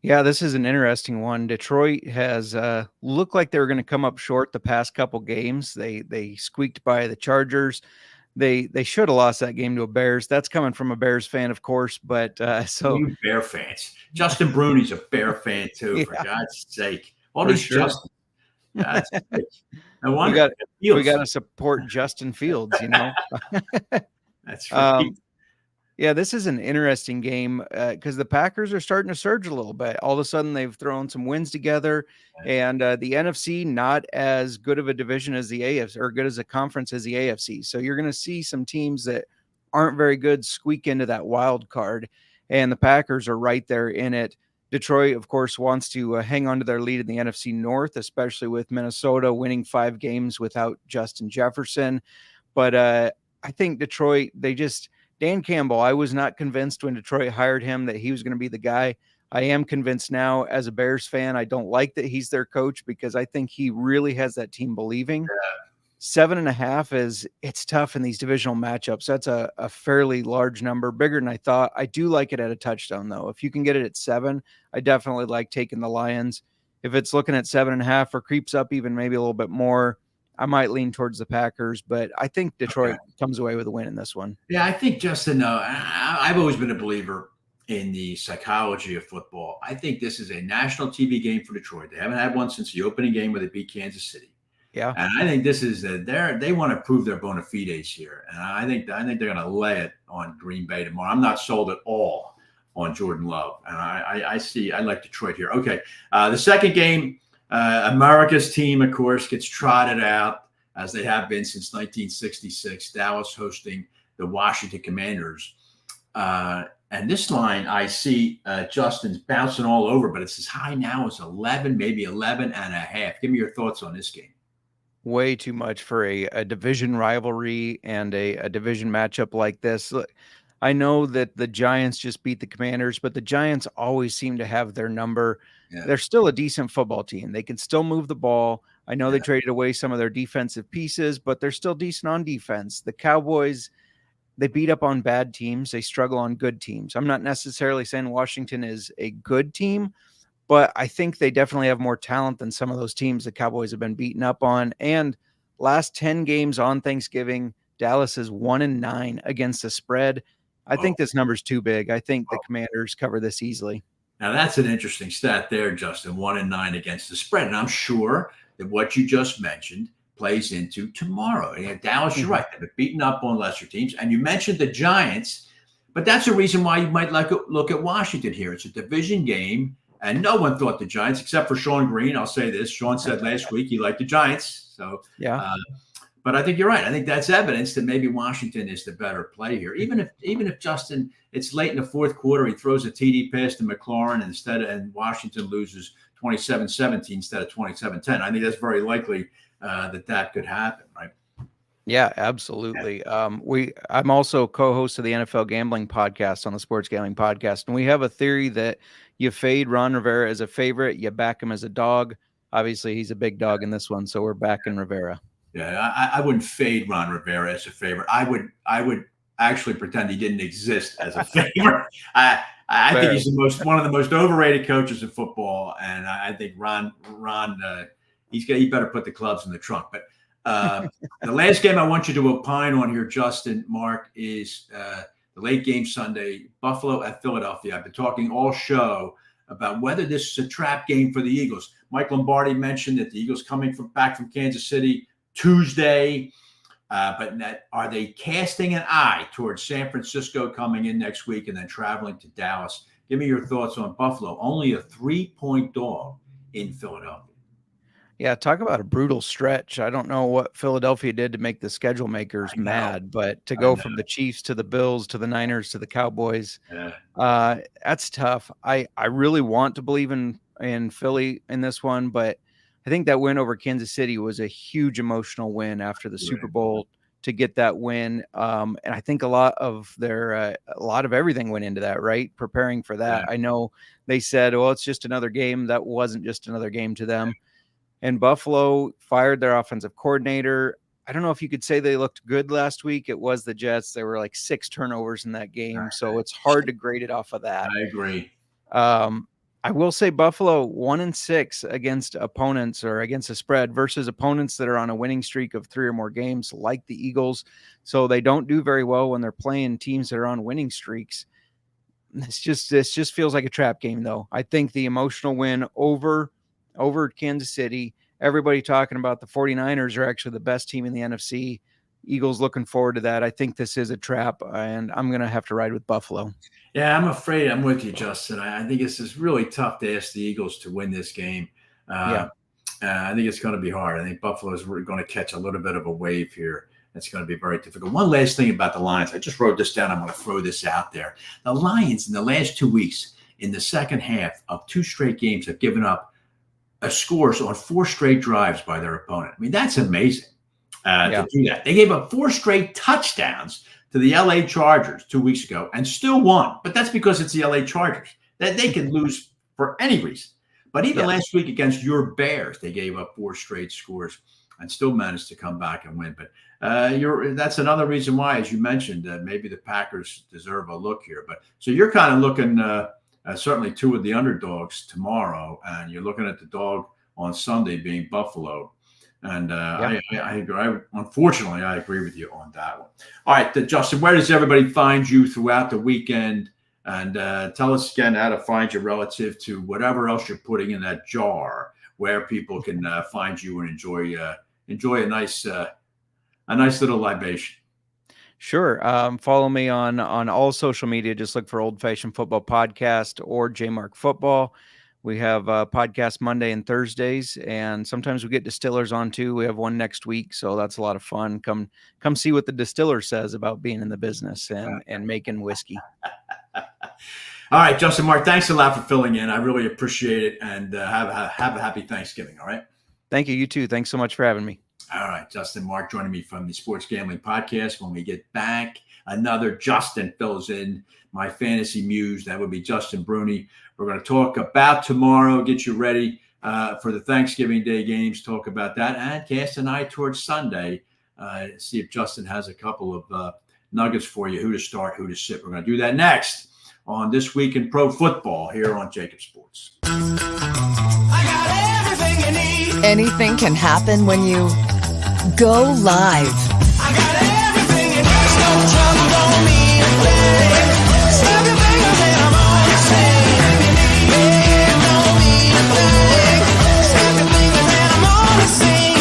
Yeah, this is an interesting one. Detroit has looked like they were going to come up short the past couple games. They squeaked by the Chargers. They should have lost that game to a Bears. That's coming from a Bears fan, of course. But You Bear fans. Justin Bruni's a Bear fan too, for God's sake. All these Justin. God's sake. I wonder. We got to support Justin Fields, you know. That's right. Yeah, this is an interesting game because the Packers are starting to surge a little bit. All of a sudden, they've thrown some wins together, and the NFC not as good of a division as the AFC, or good as a conference as the AFC. So you're going to see some teams that aren't very good squeak into that wild card, and the Packers are right there in it. Detroit, of course, wants to hang on to their lead in the NFC North, especially with Minnesota winning 5 games without Justin Jefferson. But I think Detroit, Dan Campbell, I was not convinced when Detroit hired him that he was going to be the guy. I am convinced now as a Bears fan. I don't like that he's their coach because I think he really has that team believing. 7.5 it's tough in these divisional matchups. That's a fairly large number, bigger than I thought. I do like it at a touchdown, though. If you can get it at 7, I definitely like taking the Lions. If it's looking at 7.5 or creeps up even maybe a little bit more, I might lean towards the Packers, but I think Detroit comes away with a win in this one. Yeah, I think, Justin, I've always been a believer in the psychology of football. I think this is a national TV game for Detroit. They haven't had one since the opening game where they beat Kansas City. Yeah. And I think this is they want to prove their bona fides here. And I think they're going to lay it on Green Bay tomorrow. I'm not sold at all on Jordan Love. And I like Detroit here. Okay. The second game, America's team, of course, gets trotted out as they have been since 1966. Dallas hosting the Washington Commanders. And this line, I see Justin's bouncing all over, but it's as high now as 11, maybe 11.5. Give me your thoughts on this game. Way too much for a division rivalry and a division matchup like this. Look, I know that the Giants just beat the Commanders, but the Giants always seem to have their number. Yeah. They're still a decent football team. They can still move the ball. I know they traded away some of their defensive pieces, but they're still decent on defense. The Cowboys, they beat up on bad teams. They struggle on good teams. I'm not necessarily saying Washington is a good team, but I think they definitely have more talent than some of those teams the Cowboys have been beaten up on. And last 10 games on Thanksgiving, Dallas is 1-9 against the spread. I think this number's too big. I think the Commanders cover this easily. Now, that's an interesting stat there, Justin, 1-9 against the spread. And I'm sure that what you just mentioned plays into tomorrow. And Dallas, you're right. They've been beaten up on lesser teams. And you mentioned the Giants, but that's a reason why you might look at Washington here. It's a division game, and no one thought the Giants, except for Sean Green. I'll say this. Sean said last week he liked the Giants. So, yeah. But I think you're right. I think that's evidence that maybe Washington is the better play here. Even if Justin, it's late in the fourth quarter, he throws a TD pass to McLaurin and Washington loses 27-17 instead of 27-10. I think that's very likely that could happen, right? Yeah, absolutely. I'm also co-host of the NFL Gambling Podcast on the Sports Gambling Podcast, and we have a theory that you fade Ron Rivera as a favorite, you back him as a dog. Obviously, he's a big dog in this one, so we're backing Rivera. Yeah, I wouldn't fade Ron Rivera as a favorite. I would actually pretend he didn't exist as a favorite. I think he's one of the most overrated coaches in football, and I think Ron he better put the clubs in the trunk. But the last game I want you to opine on here, Justin, Mark, is the late game Sunday, Buffalo at Philadelphia. I've been talking all show about whether this is a trap game for the Eagles. Mike Lombardi mentioned that the Eagles coming back from Kansas City Tuesday, but are they casting an eye towards San Francisco coming in next week and then traveling to Dallas? Give me your thoughts on Buffalo. Only a 3-point dog in Philadelphia. Yeah, talk about a brutal stretch. I don't know what Philadelphia did to make the schedule makers I know. mad, but to I go know. from the Chiefs to the Bills to the Niners to the Cowboys, Yeah. that's tough. I really want to believe in Philly in this one, but I think that win over Kansas City was a huge emotional win after the Super Bowl to get that win. And I think a lot of everything went into that, right? Preparing for that. Yeah. I know they said, well, it's just another game. That wasn't just another game to them. And Buffalo fired their offensive coordinator. I don't know if you could say they looked good last week. It was the Jets. There were like 6 turnovers in that game. So it's hard to grade it off of that. I agree. I will say Buffalo 1-6 against opponents or against a spread versus opponents that are on a winning streak of 3 or more games, like the Eagles. So they don't do very well when they're playing teams that are on winning streaks. This just feels like a trap game, though. I think the emotional win over Kansas City, everybody talking about the 49ers are actually the best team in the NFC. Eagles looking forward to that. I think this is a trap, and I'm going to have to ride with Buffalo. Yeah, I'm afraid I'm with you, Justin. I think this is really tough to ask the Eagles to win this game. I think it's going to be hard. I think Buffalo's going to catch a little bit of a wave here. It's going to be very difficult. One last thing about the Lions. I just wrote this down. I'm going to throw this out there. The Lions in the last 2 weeks, in the second half of 2 straight games, have given up scores on 4 straight drives by their opponent. I mean, that's amazing to do that. They gave up 4 straight touchdowns to the LA Chargers 2 weeks ago and still won. But that's because it's the LA Chargers. That they can lose for any reason. But even last week against your Bears, they gave up 4 straight scores and still managed to come back and win. But that's another reason why, as you mentioned, maybe the Packers deserve a look here. But so you're kind of looking certainly 2 of the underdogs tomorrow, and you're looking at the dog on Sunday being Buffalo. And I agree. Unfortunately, I agree with you on that one. All right, Justin, where does everybody find you throughout the weekend? And tell us again how to find you relative to whatever else you're putting in that jar, where people can find you and enjoy a nice little libation. Sure. Follow me on all social media. Just look for Old Fashioned Football Podcast or JMark Football. We have podcasts Monday and Thursdays, and sometimes we get distillers on too. We have one next week, so that's a lot of fun. Come see what the distiller says about being in the business and making whiskey. All right, Justin, Mark, thanks a lot for filling in. I really appreciate it, and have a happy Thanksgiving. All right. Thank you. You too. Thanks so much for having me. All right, Justin, Mark joining me from the Sports Gambling Podcast. When we get back, another Justin fills in, my fantasy muse. That would be Justin Bruni. We're going to talk about tomorrow, get you ready for the Thanksgiving Day games, talk about that, and cast an eye towards Sunday, see if Justin has a couple of nuggets for you, who to start, who to sit. We're going to do that next on This Week in Pro Football here on JAKIB Sports. I got everything you need. Anything can happen when you go live. I got everything you need. There's no trouble, don't mean a thing. Snap your fingers and I'm on the scene. Yeah, don't mean a thing. Snap your fingers and I'm on the scene.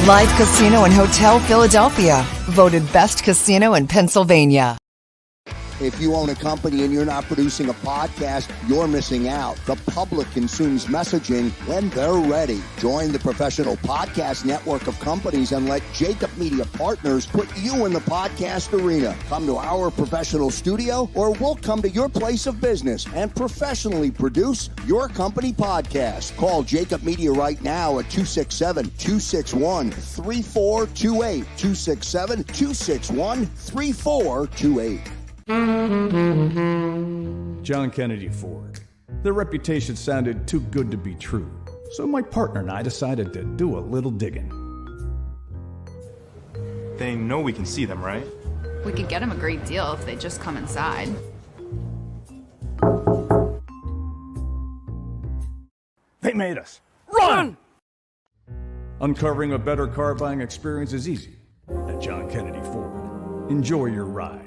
Live Casino and Hotel Philadelphia, voted best casino in Pennsylvania. If you own a company and you're not producing a podcast, you're missing out. The public consumes messaging when they're ready. Join the professional podcast network of companies and let JAKIB Media Partners put you in the podcast arena. Come to our professional studio, or we'll come to your place of business and professionally produce your company podcast. Call JAKIB Media right now at 267-261-3428. 267-261-3428. John Kennedy Ford. Their reputation sounded too good to be true, so my partner and I decided to do a little digging. They know we can see them, right? We could get them a great deal if they just come inside. They made us. Run! Uncovering a better car buying experience is easy at John Kennedy Ford. Enjoy your ride.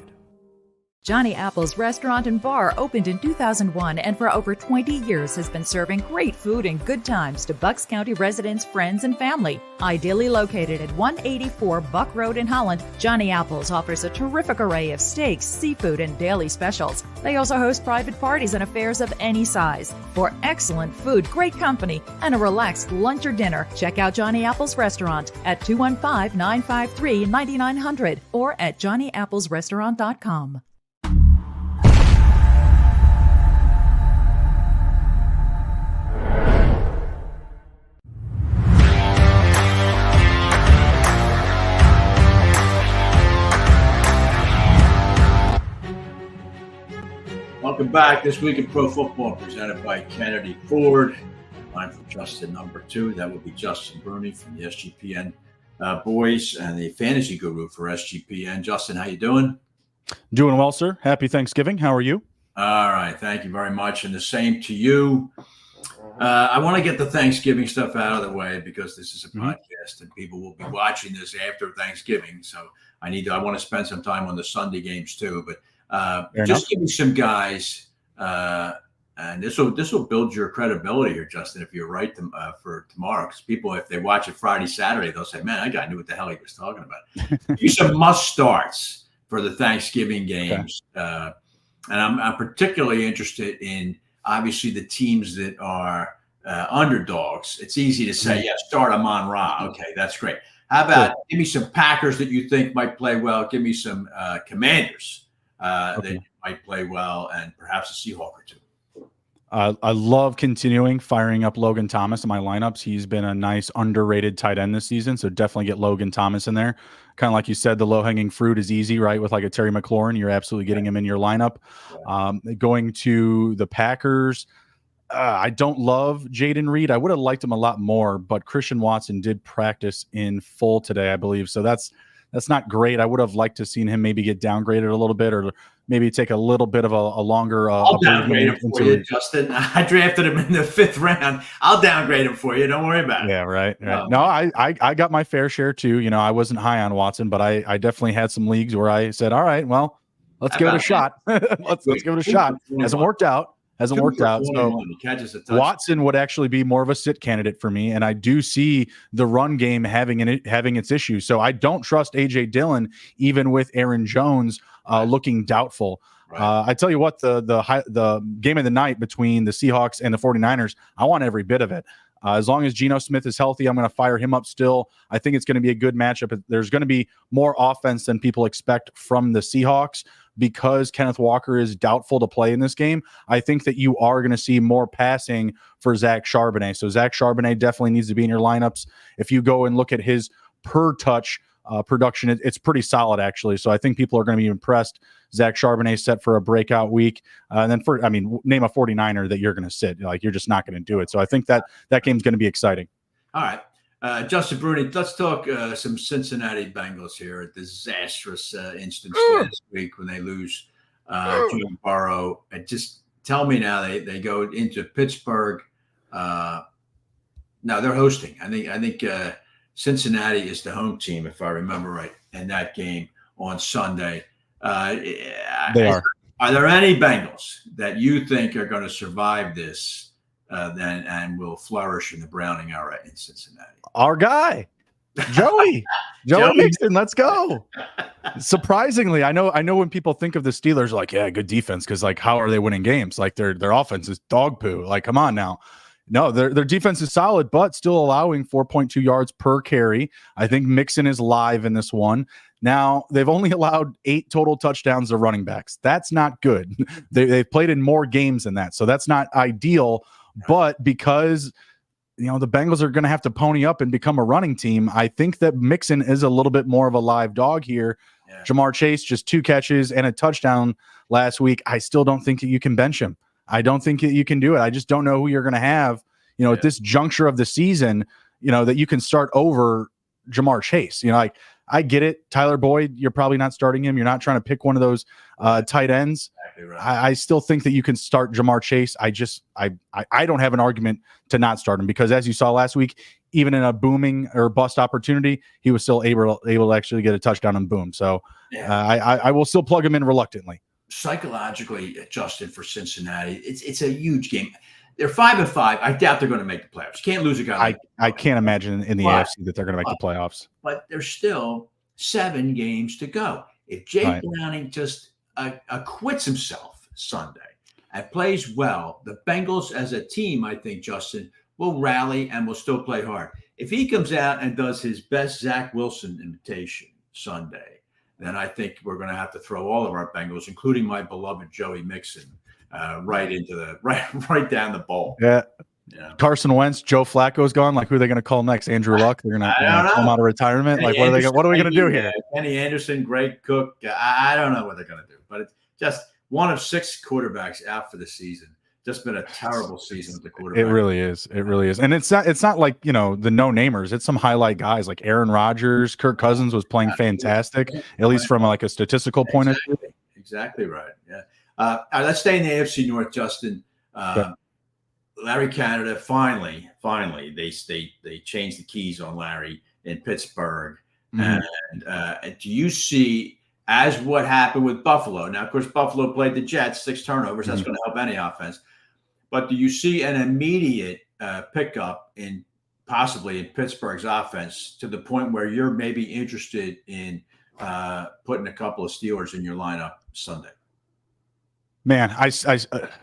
Johnny Apple's restaurant and bar opened in 2001 and for over 20 years has been serving great food and good times to Bucks County residents, friends, and family. Ideally located at 184 Buck Road in Holland, Johnny Apple's offers a terrific array of steaks, seafood, and daily specials. They also host private parties and affairs of any size. For excellent food, great company, and a relaxed lunch or dinner, check out Johnny Apple's restaurant at 215-953-9900 or at johnnyapplesrestaurant.com. Welcome back. This week in Pro Football presented by Kennedy Ford. Line for Justin number 2. That would be Justin Bruni from the SGPN boys and the fantasy guru for SGPN. Justin, how you doing? Doing well, sir. Happy Thanksgiving. How are you? All right. Thank you very much. And the same to you. I want to get the Thanksgiving stuff out of the way because this is a podcast and people will be watching this after Thanksgiving. So I want to spend some time on the Sunday games too. But just give me some guys, and this will build your credibility here, Justin, if you're right for tomorrow. Because people, if they watch it Friday, Saturday, they'll say, "Man, that guy knew what the hell he was talking about." Do some must starts for the Thanksgiving games, and I'm particularly interested in obviously the teams that are underdogs. It's easy to say, "Yeah, start Amon-Ra." Okay, that's great. How about give me some Packers that you think might play well? Give me some Commanders. That might play well, and perhaps a Seahawk or two. I love continuing firing up Logan Thomas in my lineups. He's been a nice underrated tight end this season, so definitely get Logan Thomas in there. Kind of like you said, the low-hanging fruit is easy, right? With like a Terry McLaurin, you're absolutely getting him in your lineup. Going to the Packers, I don't love Jaden Reed. I would have liked him a lot more, but Christian Watson did practice in full today, I believe. So that's not great. I would have liked to seen him maybe get downgraded a little bit, or maybe take a little bit of a longer. I'll downgrade him for you, Justin. I drafted him in the 5th round. I'll downgrade him for you. Don't worry about it. Yeah, right. No, I got my fair share too. You know, I wasn't high on Watson, but I definitely had some leagues where I said, all right, well, let's give it a shot. let's give it a shot. Hasn't worked out. So Watson would actually be more of a sit candidate for me, and I do see the run game having its issues. So I don't trust A.J. Dillon, even with Aaron Jones looking doubtful. I tell you what, the game of the night between the Seahawks and the 49ers, I want every bit of it. As long as Geno Smith is healthy, I'm going to fire him up still. I think it's going to be a good matchup. There's going to be more offense than people expect from the Seahawks because Kenneth Walker is doubtful to play in this game. I think that you are going to see more passing for Zach Charbonnet. So Zach Charbonnet definitely needs to be in your lineups. If you go and look at his per touch production, it's pretty solid, actually. So I think people are going to be impressed. Zach Charbonnet set for a breakout week. And then name a 49er that you're going to sit. Like, you're just not going to do it. So I think that game's going to be exciting. All right. Justin Bruni, let's talk some Cincinnati Bengals here. A disastrous instance last week when they lose Joe Burrow. And just tell me now, they go into Pittsburgh. Now they're hosting. I think Cincinnati is the home team, if I remember right, in that game on Sunday. They are. Are there any Bengals that you think are going to survive this and will flourish in the Browning era in Cincinnati? Our guy, Joey Mixon. Let's go. Surprisingly, I know when people think of the Steelers, like, yeah, good defense, because like, how are they winning games? Like their offense is dog poo. Like, come on now. No, their defense is solid, but still allowing 4.2 yards per carry. I think Mixon is live in this one. Now, they've only allowed 8 total touchdowns to running backs. That's not good. They've played in more games than that, so that's not ideal. But because the Bengals are going to have to pony up and become a running team, I think that Mixon is a little bit more of a live dog here. Yeah. Jamar Chase, just 2 catches and a touchdown last week. I still don't think that you can bench him. I don't think that you can do it. I just don't know who you're going to have, at this juncture of the season, that you can start over Jamar Chase. Like, I get it. Tyler Boyd, you're probably not starting him. You're not trying to pick one of those tight ends. Exactly right. I still think that you can start Jamar Chase. I don't have an argument to not start him because, as you saw last week, even in a booming or bust opportunity, he was still able to actually get a touchdown and boom. So I will still plug him in reluctantly. psychologically adjusted for Cincinnati. It's a huge game. They're 5-5. I doubt they're going to make the playoffs. Can't lose a guy like I can't imagine in the AFC that they're going to make the playoffs. But there's still 7 games to go. If Jake Browning just acquits himself Sunday and plays well, the Bengals as a team, I think, Justin, will rally and will still play hard. If he comes out and does his best Zach Wilson imitation Sunday, then I think we're going to have to throw all of our Bengals, including my beloved Joey Mixon, right down the bowl. Yeah. Carson Wentz, Joe Flacco's gone. Like, who are they going to call next? Andrew Luck? They're going to come out of retirement. Like, what are we going to do here? Kenny Anderson, Greg Cook. I don't know what they're going to do, but it's just one of 6 quarterbacks out for the season. Just been a terrible season with the quarterback. It really is. It really is. And it's not like, the no-namers. It's some highlight guys like Aaron Rodgers. Kirk Cousins was playing fantastic, at least from like a statistical point of view. Exactly right. Yeah. All right, let's stay in the AFC North, Justin. Larry Canada, finally, they changed the keys on Larry in Pittsburgh. And do you see, as what happened with Buffalo? Now, of course, Buffalo played the Jets, 6 turnovers. That's going to help any offense. But do you see an immediate pickup possibly in Pittsburgh's offense to the point where you're maybe interested in putting a couple of Steelers in your lineup Sunday? Man, I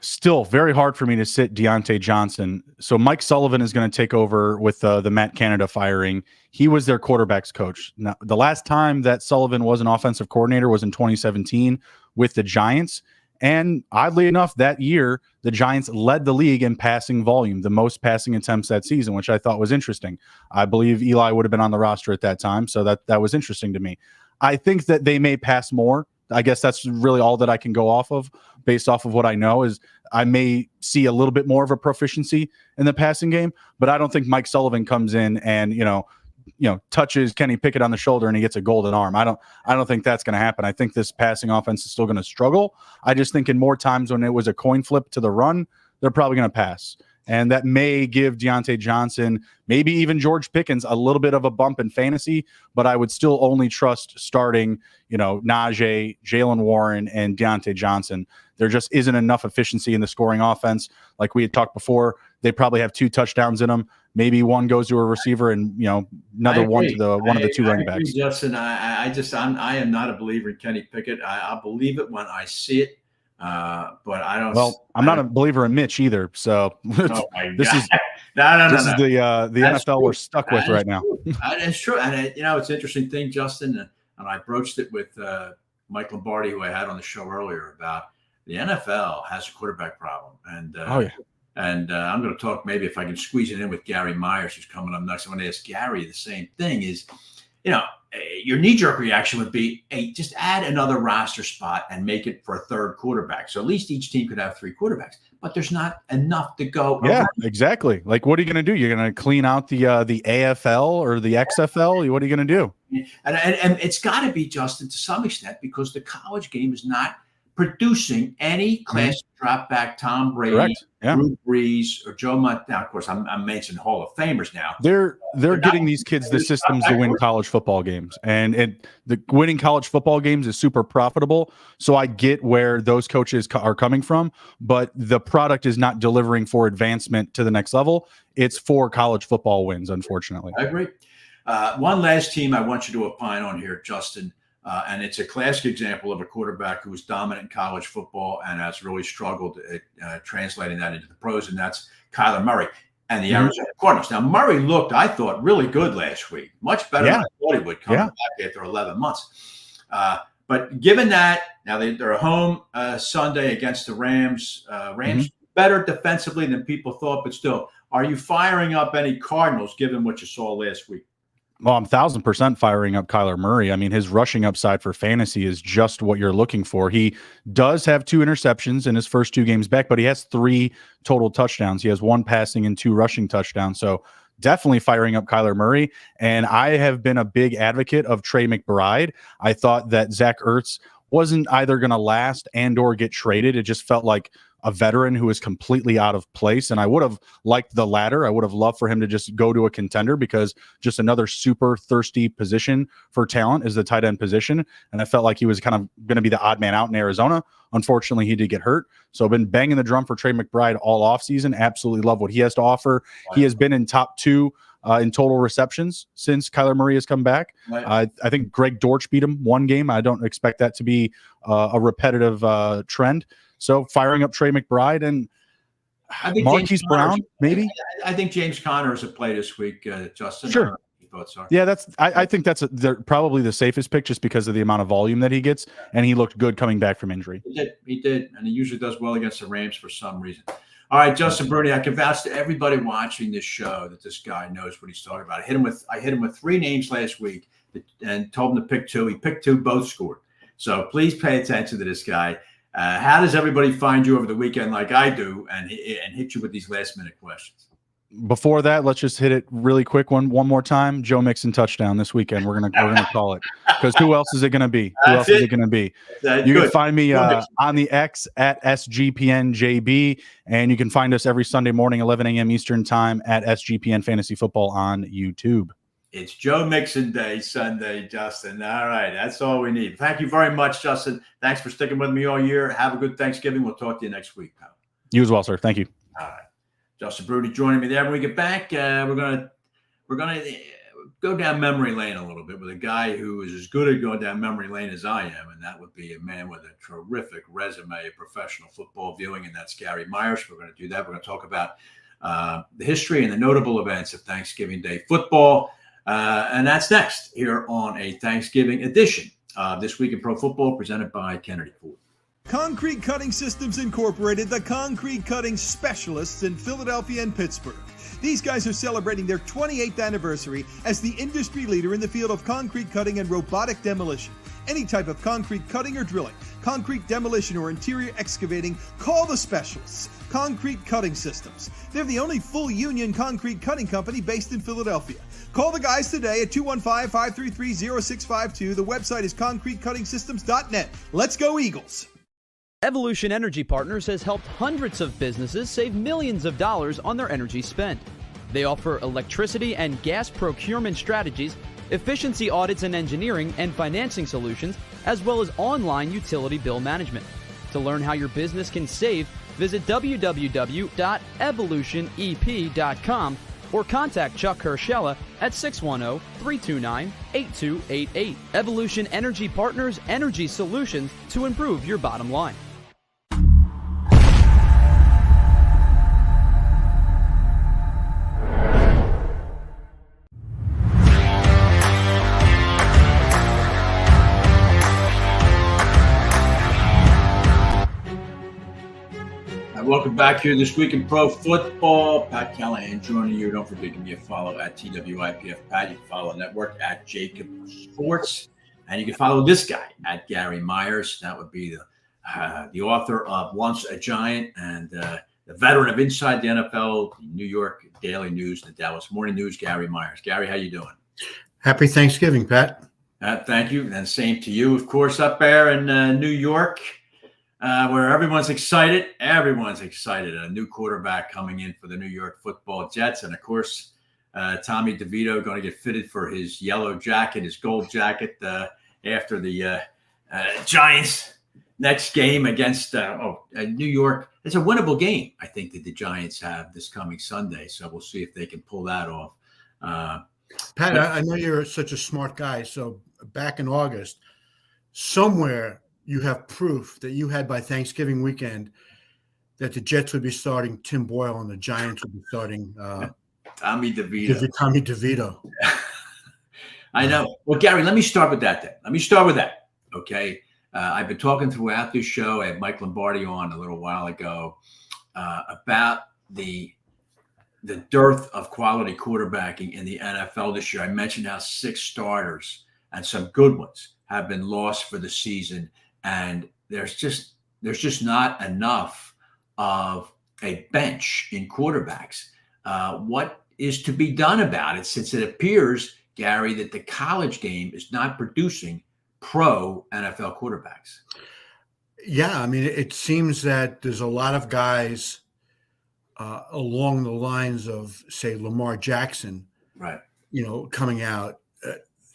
still very hard for me to sit Deontay Johnson. So Mike Sullivan is going to take over with the Matt Canada firing. He was their quarterback's coach. Now, the last time that Sullivan was an offensive coordinator was in 2017 with the Giants. And oddly enough, that year, the Giants led the league in passing volume, the most passing attempts that season, which I thought was interesting. I believe Eli would have been on the roster at that time, so that was interesting to me. I think that they may pass more. I guess that's really all that I can go off of based off of what I know is I may see a little bit more of a proficiency in the passing game, but I don't think Mike Sullivan comes in and, touches Kenny Pickett on the shoulder and he gets a golden arm. I don't think that's going to happen. I think this passing offense is still going to struggle. I just think in more times when it was a coin flip to the run, they're probably going to pass. And that may give Deontay Johnson, maybe even George Pickens, a little bit of a bump in fantasy, but I would still only trust starting, Najee, Jalen Warren, and Deontay Johnson. There just isn't enough efficiency in the scoring offense. Like we had talked before, they probably have 2 touchdowns in them. Maybe one goes to a receiver and, another one to one of the 2 running backs. Justin, I am not a believer in Kenny Pickett. I'll believe it when I see it. But I don't. Well, I'm not a believer in Mitch either. So this is the NFL we're stuck with right now. It's true, and it's an interesting thing, Justin, and I broached it with Mike Lombardi, who I had on the show earlier, about the NFL has a quarterback problem, and and I'm going to talk maybe if I can squeeze it in with Gary Myers, who's coming up next. I want to ask Gary the same thing. Is your knee-jerk reaction would be, hey, just add another roster spot and make it for a 3rd quarterback. So at least each team could have 3 quarterbacks, but there's not enough to go. Yeah, exactly. Like, what are you going to do? You're going to clean out the AFL or the XFL? What are you going to do? And it's got to be, Justin, to some extent, because the college game is not producing any classic drop back Tom Brady, Drew Brees, or Joe Montana. Now, of course, I'm mentioning Hall of Famers now. They're getting these kids the systems to win college football games, and the winning college football games is super profitable. So I get where those coaches are coming from, but the product is not delivering for advancement to the next level. It's for college football wins, unfortunately. I agree. One last team I want you to opine on here, Justin. And it's a classic example of a quarterback who was dominant in college football and has really struggled at translating that into the pros, and that's Kyler Murray and the Arizona Cardinals. Now, Murray looked, I thought, really good last week, much better than I thought he would come back after 11 months. But given that, now they're home Sunday against the Rams. Rams better defensively than people thought, but still, are you firing up any Cardinals given what you saw last week? Well, I'm 1,000% firing up Kyler Murray. I mean, his rushing upside for fantasy is just what you're looking for. He does have 2 interceptions in his first 2 games back, but he has 3 total touchdowns. He has 1 passing and 2 rushing touchdowns. So definitely firing up Kyler Murray. And I have been a big advocate of Trey McBride. I thought that Zach Ertz wasn't either going to last and or get traded. It just felt like, a veteran who is completely out of place. And I would have liked the latter. I would have loved for him to just go to a contender, because just another super thirsty position for talent is the tight end position. And I felt like he was kind of going to be the odd man out in Arizona. Unfortunately, he did get hurt. So I've been banging the drum for Trey McBride all offseason. Absolutely love what he has to offer. Wow. He has been in top 2 in total receptions since Kyler Murray has come back. Right. I think Greg Dortch beat him one game. I don't expect that to be a repetitive trend. So firing up Trey McBride and I think Marquise Brown, maybe. I think James Conner is a play this week, Justin. Sure. Yeah, I think that's probably the safest pick, just because of the amount of volume that he gets, and he looked good coming back from injury. He did, and he usually does well against the Rams for some reason. All right, Justin Bruni, I can vouch to everybody watching this show that this guy knows what he's talking about. I hit him with 3 names last week and told him to pick 2. He picked 2, both scored. So please pay attention to this guy. How does everybody find you over the weekend like I do and hit you with these last-minute questions? Before that, let's just hit it really quick one more time. Joe Mixon touchdown this weekend. We're gonna call it, because who else is it gonna be? You can find me on the X at SGPNJB, and you can find us every Sunday morning, 11 a.m. Eastern time at SGPN Fantasy Football on YouTube. It's Joe Mixon Day Sunday, Justin. All right, that's all we need. Thank you very much, Justin. Thanks for sticking with me all year. Have a good Thanksgiving. We'll talk to you next week, pal. You as well, sir. Thank you. All right. Justin Bruni joining me there. When we get back, we're gonna go down memory lane a little bit with a guy who is as good at going down memory lane as I am, and that would be a man with a terrific resume of professional football viewing, and that's Gary Myers. We're going to do that. We're going to talk about the history and the notable events of Thanksgiving Day football, and that's next here on a Thanksgiving edition of This Week in Pro Football, presented by Kennedy Ford. Concrete Cutting Systems Incorporated, the concrete cutting specialists in Philadelphia and Pittsburgh. These guys are celebrating their 28th anniversary as the industry leader in the field of concrete cutting and robotic demolition. Any type of concrete cutting or drilling, concrete demolition or interior excavating, call the specialists. Concrete Cutting Systems. They're the only full union concrete cutting company based in Philadelphia. Call the guys today at 215-533-0652. The website is concretecuttingsystems.net. Let's go Eagles. Evolution Energy Partners has helped hundreds of businesses save millions of dollars on their energy spend. They offer electricity and gas procurement strategies, efficiency audits and engineering and financing solutions, as well as online utility bill management. To learn how your business can save, visit www.evolutionep.com or contact Chuck Herschella at 610-329-8288. Evolution Energy Partners, energy solutions to improve your bottom line. Welcome back here this week in Pro Football. Pat Callahan joining you. Don't forget to give me a follow at TWIPF Pat. You can follow the network at JAKIB Sports. And you can follow this guy at Gary Myers. That would be the author of Once a Giant and the veteran of Inside the NFL, the New York Daily News, the Dallas Morning News, Gary Myers. Gary, how you doing? Happy Thanksgiving, Pat. Thank you. And same to you, of course, up there in New York. Where everyone's excited. Everyone's excited. A new quarterback coming in for the New York Football Jets. And, of course, Tommy DeVito going to get fitted for his yellow jacket, his gold jacket, after the Giants' next game against New York. It's a winnable game, I think, that the Giants have this coming Sunday. So we'll see if they can pull that off. Pat, I know you're such a smart guy. So back in August, somewhere – you have proof that you had by Thanksgiving weekend that the Jets would be starting Tim Boyle and the Giants would be starting Tommy DeVito. I know. Well, Gary, let me start with that then. Okay. I've been talking throughout this show. I had Mike Lombardi on a little while ago about the dearth of quality quarterbacking in the NFL this year. I mentioned how 6 starters and some good ones have been lost for the season. And there's just not enough of a bench in quarterbacks. What is to be done about it, since it appears, Gary, that the college game is not producing pro NFL quarterbacks? Yeah, I mean, it seems that there's a lot of guys along the lines of, say, Lamar Jackson, Right. Coming out.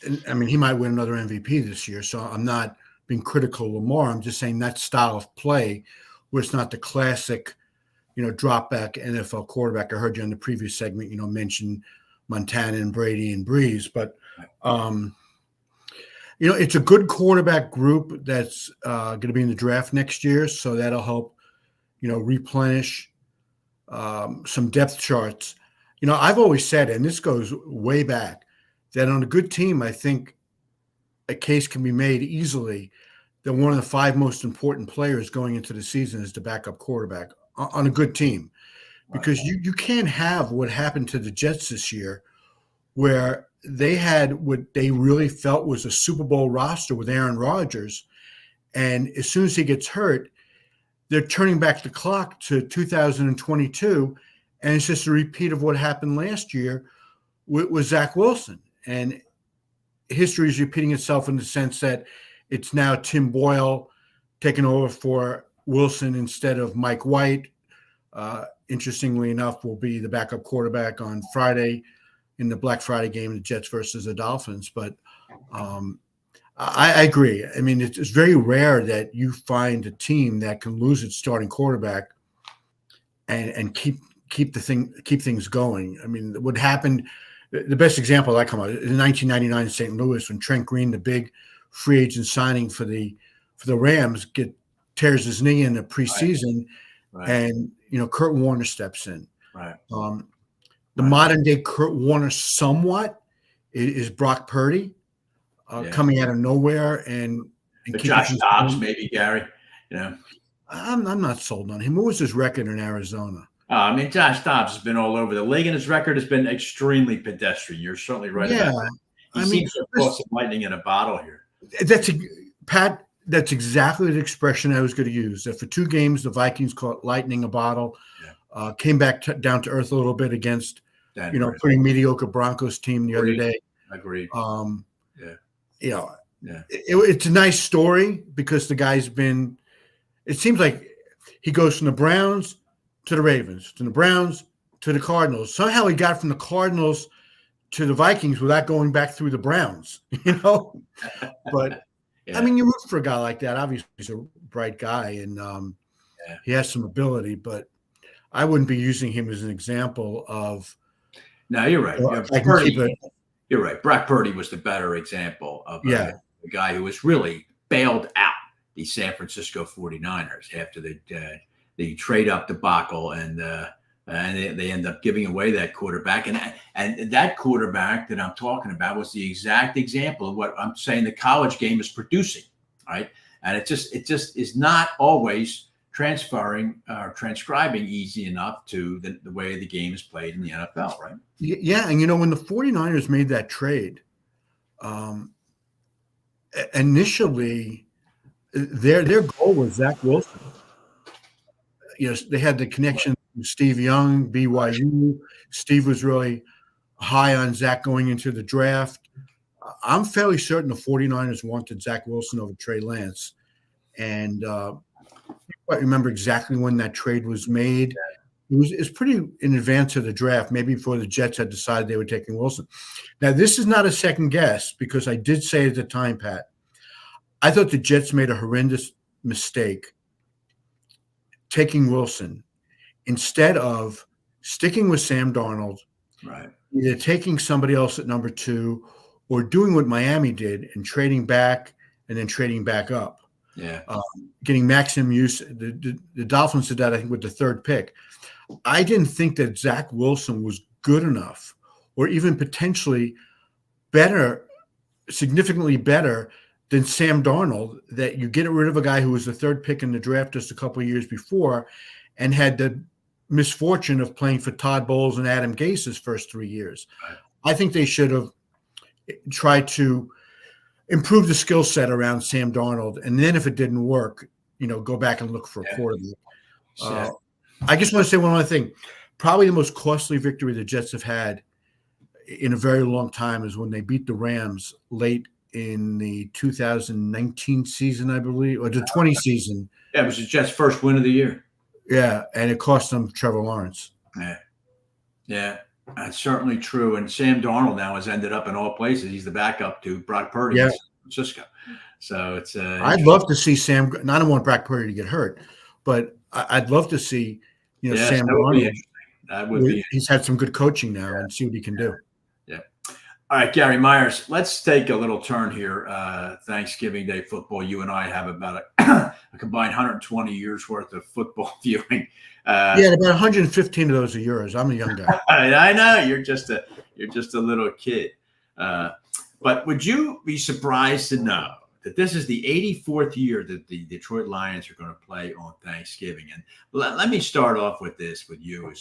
And, I mean, he might win another MVP this year, so I'm not being critical of Lamar. I'm just saying that style of play, where it's not the classic, drop back NFL quarterback. I heard you on the previous segment, mention Montana and Brady and Breeze, but it's a good quarterback group that's going to be in the draft next year, so that'll help, replenish some depth charts. I've always said, and this goes way back, that on a good team, I think a case can be made easily that one of the 5 most important players going into the season is the backup quarterback on a good team, because you can't have what happened to the Jets this year, where they had what they really felt was a Super Bowl roster with Aaron Rodgers. And as soon as he gets hurt, they're turning back the clock to 2022. And it's just a repeat of what happened last year with Zach Wilson. And history is repeating itself in the sense that it's now Tim Boyle taking over for Wilson instead of Mike White. Interestingly enough, will be the backup quarterback on Friday in the Black Friday game, the Jets versus the Dolphins. But I agree. I mean, it's very rare that you find a team that can lose its starting quarterback and keep things going. I mean, what happened, the best example I come out in 1999 in St. Louis, when Trent Green, the big free agent signing for the Rams, tears his knee in the preseason, and Kurt Warner steps in. Right. The modern day Kurt Warner somewhat is Brock Purdy coming out of nowhere and Josh Dobbs, maybe, Gary. I'm not sold on him. What was his record in Arizona? I mean, Josh Dobbs has been all over the league, and his record has been extremely pedestrian. You're certainly right about that. He seems to have caught some lightning in a bottle here. Pat, that's exactly the expression I was going to use. That for 2 games, the Vikings caught lightning in a bottle, came back down to earth a little bit against pretty mediocre Broncos team the other day. Agreed. It's a nice story because the guy's been. It seems like he goes from the Browns to the Ravens, to the Browns to the Cardinals. Somehow he got from the Cardinals to the Vikings without going back through the Browns. But I mean, you root for a guy like that. Obviously, he's a bright guy and he has some ability, but I wouldn't be using him as an example of. No, you're right. You're right. Brock Purdy was the better example of a guy who was really bailed out the San Francisco 49ers after the trade up debacle, and they end up giving away that quarterback. And that quarterback that I'm talking about was the exact example of what I'm saying the college game is producing, right? And it just is not always transcribing easy enough to the way the game is played in the NFL, right? Yeah, and when the 49ers made that trade, initially their goal was Zach Wilson. They had the connection with Steve Young, BYU. Steve was really high on Zach going into the draft. I'm fairly certain the 49ers wanted Zach Wilson over Trey Lance. And I remember exactly when that trade was made. It was pretty in advance of the draft, maybe before the Jets had decided they were taking Wilson. Now, this is not a second guess because I did say at the time, Pat, I thought the Jets made a horrendous mistake taking Wilson instead of sticking with Sam Darnold, right? Either taking somebody else at number 2 or doing what Miami did and trading back and then trading back up. Yeah. Getting maximum use. The Dolphins did that, I think, with the 3rd pick. I didn't think that Zach Wilson was good enough or even potentially better, significantly better than Sam Darnold, that you get rid of a guy who was the 3rd pick in the draft just a couple of years before and had the misfortune of playing for Todd Bowles and Adam Gase's first 3 years. Right. I think they should have tried to improve the skill set around Sam Darnold. And then if it didn't work, go back and look for a quarterback. I just want to say one other thing. Probably the most costly victory the Jets have had in a very long time is when they beat the Rams late in the 2019 season, I believe, or the 20 season. Yeah, it was the Jets' first win of the year. Yeah, and it cost them Trevor Lawrence. Yeah, that's certainly true. And Sam Darnold now has ended up in all places. He's the backup to Brock Purdy in San Francisco. So it's I'd love to see Sam. I don't want Brock Purdy to get hurt, but I'd love to see Sam Darnold. That would be. He's had some good coaching now, and see what he can do. Yeah. All right, Gary Myers. Let's take a little turn here. Thanksgiving Day football. You and I have about a combined 120 years worth of football viewing. About 115 of those are yours. I'm a young guy. I know you're just a little kid. But would you be surprised to know that this is the 84th year that the Detroit Lions are going to play on Thanksgiving? And let me start off with this with you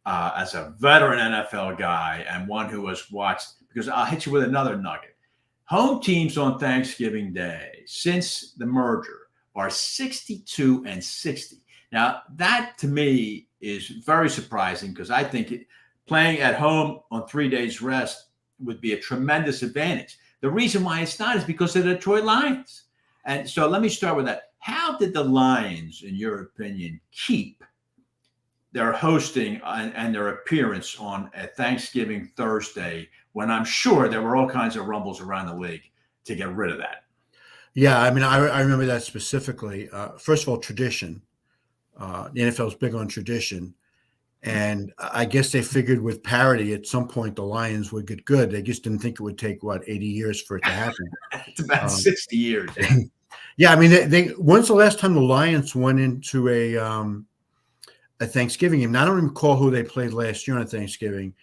as a veteran NFL guy and one who has watched, because I'll hit you with another nugget. Home teams on Thanksgiving Day since the merger are 62-60. Now, that to me is very surprising because I think playing at home on 3 days rest would be a tremendous advantage. The reason why it's not is because of the Detroit Lions. And so let me start with that. How did the Lions, in your opinion, keep their hosting and their appearance on a Thanksgiving Thursday when I'm sure there were all kinds of rumbles around the league to get rid of that? Yeah, I mean, I remember that specifically. First of all, tradition. The NFL is big on tradition. And I guess they figured with parity, at some point, the Lions would get good. They just didn't think it would take, 80 years for it to happen. It's about 60 years. Yeah, I mean, they when's the last time the Lions went into a Thanksgiving game? Now, I don't recall who they played last year on Thanksgiving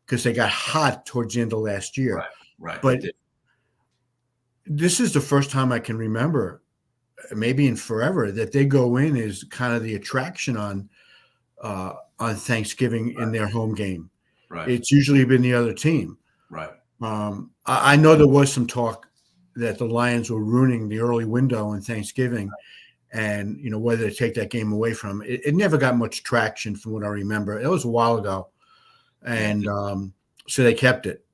because they got hot towards the end of last year. Right. But this is the first time I can remember, maybe in forever, that they go in as kind of the attraction on Thanksgiving in their home game. Right. It's usually been the other team. Right. I know there was some talk that the Lions were ruining the early window on Thanksgiving, and whether to take that game away from them. It never got much traction from what I remember. It was a while ago, and so they kept it.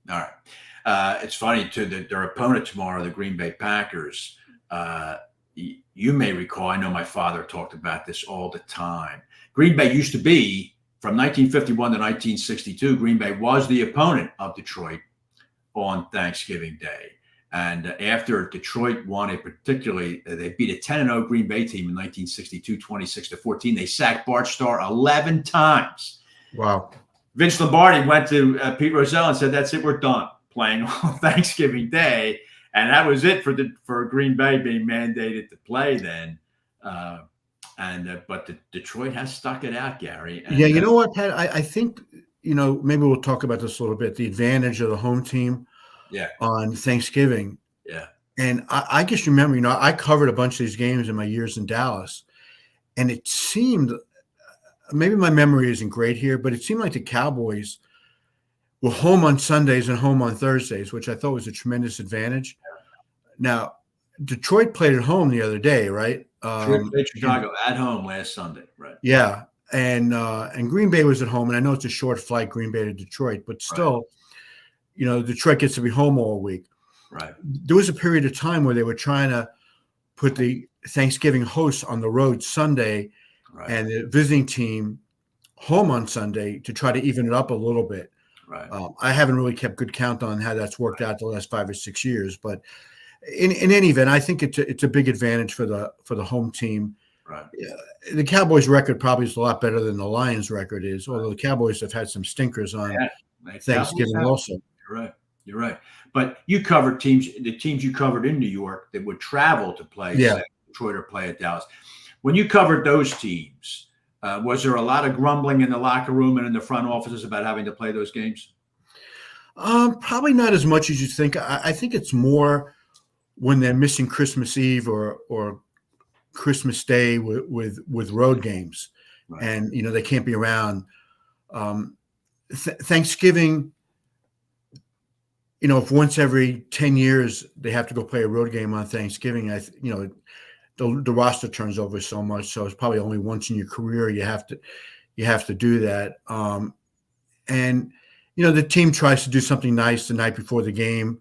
All right. It's funny too that their opponent tomorrow, the Green Bay Packers. You may recall, I know my father talked about this all the time. Green Bay used to be, from 1951 to 1962, Green Bay was the opponent of Detroit on Thanksgiving Day. And after Detroit won they beat a 10-0 Green Bay team in 1962, 26-14. They sacked Bart Starr 11 times. Wow. Vince Lombardi went to Pete Rozelle and said, "That's it, we're done playing on Thanksgiving Day." And that was it for Green Bay being mandated to play then. But Detroit has stuck it out, Gary. And, you know what, Pat? I think, maybe we'll talk about this a little bit, the advantage of the home team on Thanksgiving. Yeah. And I just remember, I covered a bunch of these games in my years in Dallas. And it seemed, maybe my memory isn't great here, but it seemed like the Cowboys were home on Sundays and home on Thursdays, which I thought was a tremendous advantage. Now, Detroit played at home the other day, right? Played Chicago at home last Sunday, right? Yeah, and Green Bay was at home, and I know it's a short flight, Green Bay to Detroit, but still, Detroit gets to be home all week. Right. There was a period of time where they were trying to put the Thanksgiving hosts on the road Sunday, and the visiting team home on Sunday to try to even it up a little bit. Right. I haven't really kept good count on how that's worked out the last 5 or 6 years, but in any event, I think it's a big advantage for the home team. Right. The Cowboys' record probably is a lot better than the Lions' record is, although the Cowboys have had some stinkers on Thanksgiving also. You're right. But you covered the teams you covered in New York that would travel to play Detroit or play at Dallas. When you covered those teams, was there a lot of grumbling in the locker room and in the front offices about having to play those games? Probably not as much as you think. I think it's more when they're missing Christmas Eve or Christmas Day with road games, and they can't be around. Thanksgiving, if once every 10 years they have to go play a road game on Thanksgiving, the roster turns over so much, so it's probably only once in your career you have to do that. And the team tries to do something nice the night before the game.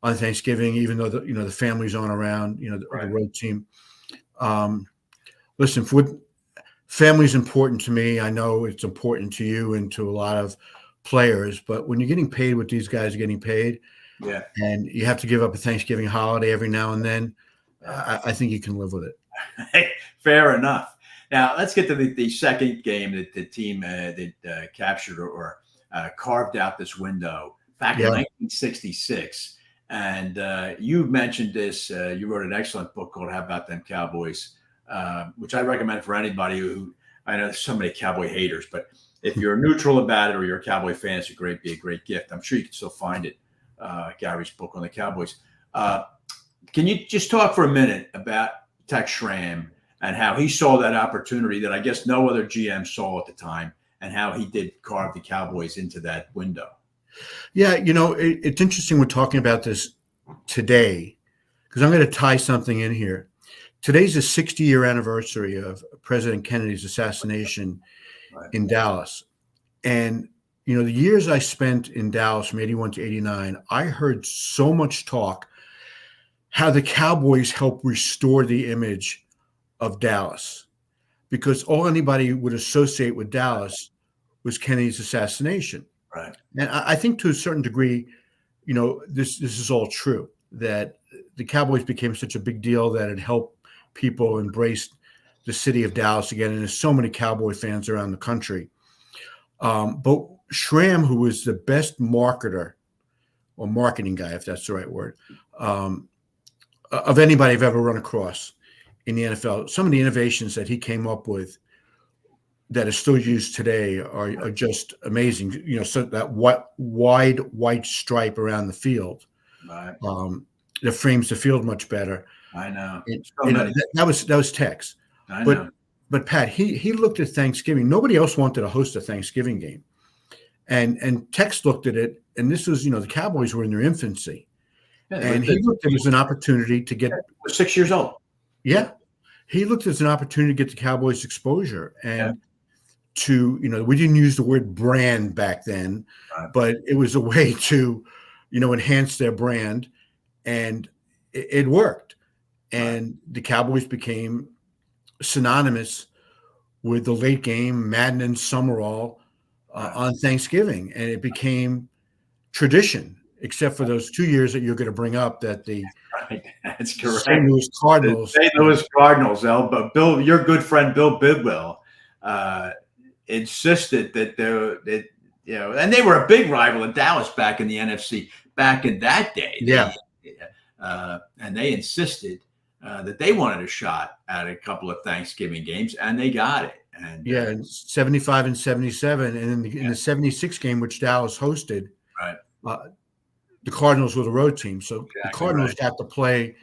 on Thanksgiving, even though the families aren't around, the road team. Listen, family's important to me. I know it's important to you and to a lot of players, but when you're getting paid what these guys are getting paid, and you have to give up a Thanksgiving holiday every now and then, I think you can live with it. Fair enough. Now let's get to the second game that the team that captured or carved out this window back in 1966. And you mentioned this. You wrote an excellent book called "How About Them Cowboys," which I recommend for anybody who, I know there's so many Cowboy haters, but if you're neutral about it or you're a Cowboy fan, it's be a great gift. I'm sure you can still find it. Gary's book on the Cowboys. Can you just talk for a minute about Tex Schramm and how he saw that opportunity that I guess no other GM saw at the time, and how he did carve the Cowboys into that window? Yeah, it's interesting we're talking about this today, because I'm going to tie something in here. Today's the 60-year anniversary of President Kennedy's assassination in Dallas. And, the years I spent in Dallas from 81 to 89, I heard so much talk how the Cowboys helped restore the image of Dallas, because all anybody would associate with Dallas was Kennedy's assassination. Right. And I think to a certain degree, this is all true, that the Cowboys became such a big deal that it helped people embrace the city of Dallas again. And there's so many Cowboy fans around the country. But Schramm, who was the best marketer or marketing guy, if that's the right word, of anybody I've ever run across in the NFL, some of the innovations that he came up with that are still used today are just amazing. So that wide white stripe around the field, that frames the field much better. I know. That was Tex. I know. But Pat, he looked at Thanksgiving. Nobody else wanted to host a Thanksgiving game, and Tex looked at it. And this was, the Cowboys were in their infancy, and he looked at it as an opportunity to get 6 years old. Yeah, he looked at an opportunity to get the Cowboys exposure and. We didn't use the word brand back then, but it was a way to, enhance their brand, and it worked. And the Cowboys became synonymous with the late game, Madden and Summerall on Thanksgiving. And it became tradition, except for those 2 years that you're going to bring up, that the That's correct. St. Louis Cardinals. The St. Louis Cardinals, but Bill, your good friend Bill Bidwell, insisted that and they were a big rival in Dallas back in the NFC back in that day. And they insisted that they wanted a shot at a couple of Thanksgiving games, and they got it. And in 75 and 77, and in the 76 game, which Dallas hosted, the Cardinals were the road team. So the Cardinals got to play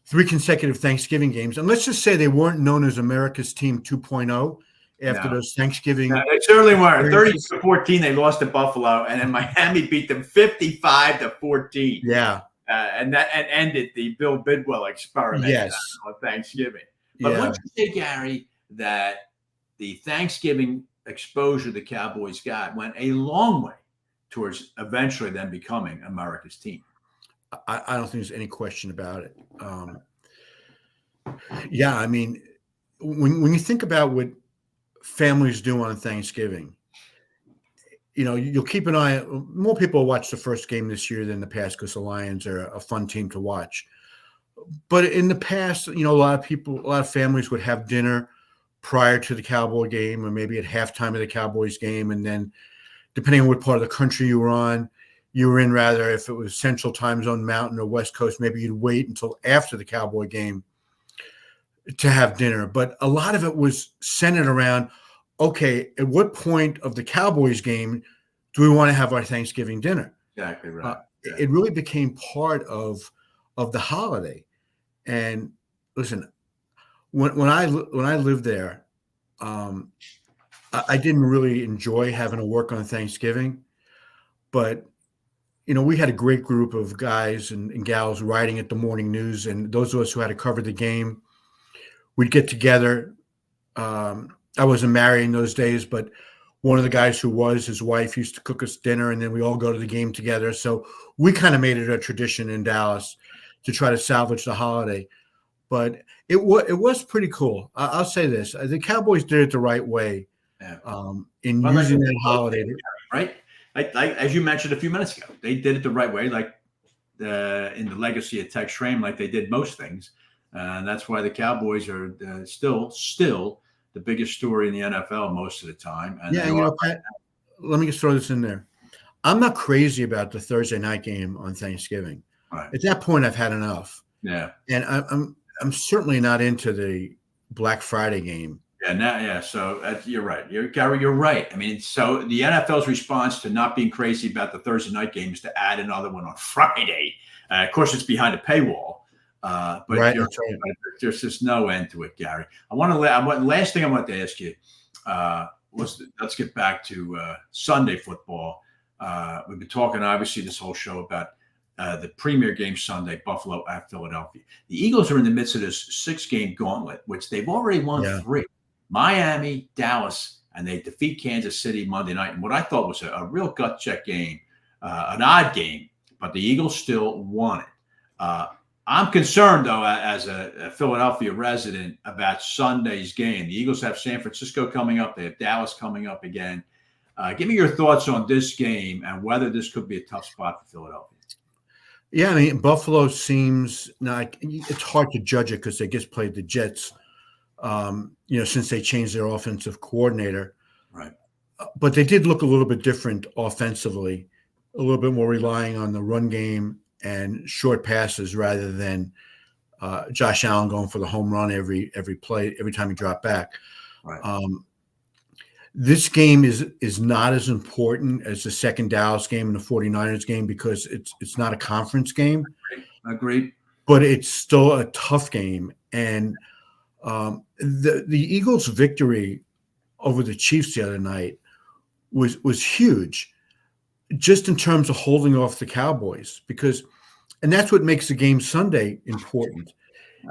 3 consecutive Thanksgiving games, and let's just say they weren't known as America's Team 2.0. After those Thanksgiving. No, they certainly weren't. 30-14, they lost to Buffalo, and then Miami beat them 55-14. Yeah. And ended the Bill Bidwell experiment on Thanksgiving. But would you say, Gary, that the Thanksgiving exposure the Cowboys got went a long way towards eventually them becoming America's team? I don't think there's any question about it. I mean, when you think about what families do on Thanksgiving, you'll keep an eye. More people watch the first game this year than the past because the Lions are a fun team to watch. But in the past, a lot of families would have dinner prior to the Cowboy game, or maybe at halftime of the Cowboys game, and then depending on what part of the country you were in, rather, if it was Central Time Zone, Mountain, or West Coast, maybe you'd wait until after the Cowboy game to have dinner. But a lot of it was centered around, okay, at what point of the Cowboys game do we want to have our Thanksgiving dinner? Exactly right. It really became part of the holiday. And listen, when I lived there, I didn't really enjoy having to work on Thanksgiving, but we had a great group of guys and gals writing at the morning news, and those of us who had to cover the game, we'd get together. I wasn't married in those days, but one of the guys who was his wife used to cook us dinner, and then we all go to the game together. So we kind of made it a tradition in Dallas to try to salvage the holiday. But it was pretty cool. I'll say this: the Cowboys did it the right way in using that holiday, right? Like as you mentioned a few minutes ago, they did it the right way, like in the legacy of Tex Schramm, like they did most things, and that's why the Cowboys are still the biggest story in the NFL most of the time. And Pat, let me just throw this in there. I'm not crazy about the Thursday night game on Thanksgiving. Right. At that point, I've had enough. Yeah, and I'm certainly not into the Black Friday game. So you're right. Gary, you're right. I mean, so the NFL's response to not being crazy about the Thursday night game is to add another one on Friday. Of course, it's behind a paywall. But right, there's just no end to it, Gary. Last thing I want to ask you let's get back to Sunday football. We've been talking, obviously, this whole show about the premier game Sunday, Buffalo at Philadelphia. The Eagles are in the midst of this 6-game gauntlet, which they've already won 3. Miami, Dallas, and they defeat Kansas City Monday night. And what I thought was a real gut check game, an odd game, but the Eagles still won it. I'm concerned, though, as a Philadelphia resident, about Sunday's game. The Eagles have San Francisco coming up. They have Dallas coming up again. Give me your thoughts on this game and whether this could be a tough spot for Philadelphia. Yeah, I mean, Buffalo seems not – it's hard to judge it because they just played the Jets, since they changed their offensive coordinator. Right. But they did look a little bit different offensively, a little bit more relying on the run game and short passes rather than Josh Allen going for the home run every play, every time he dropped back. Right. This game is not as important as the second Dallas game and the 49ers game because it's not a conference game. Agreed. But it's still a tough game. And the Eagles' victory over the Chiefs the other night was huge, just in terms of holding off the Cowboys, and that's what makes the game Sunday important.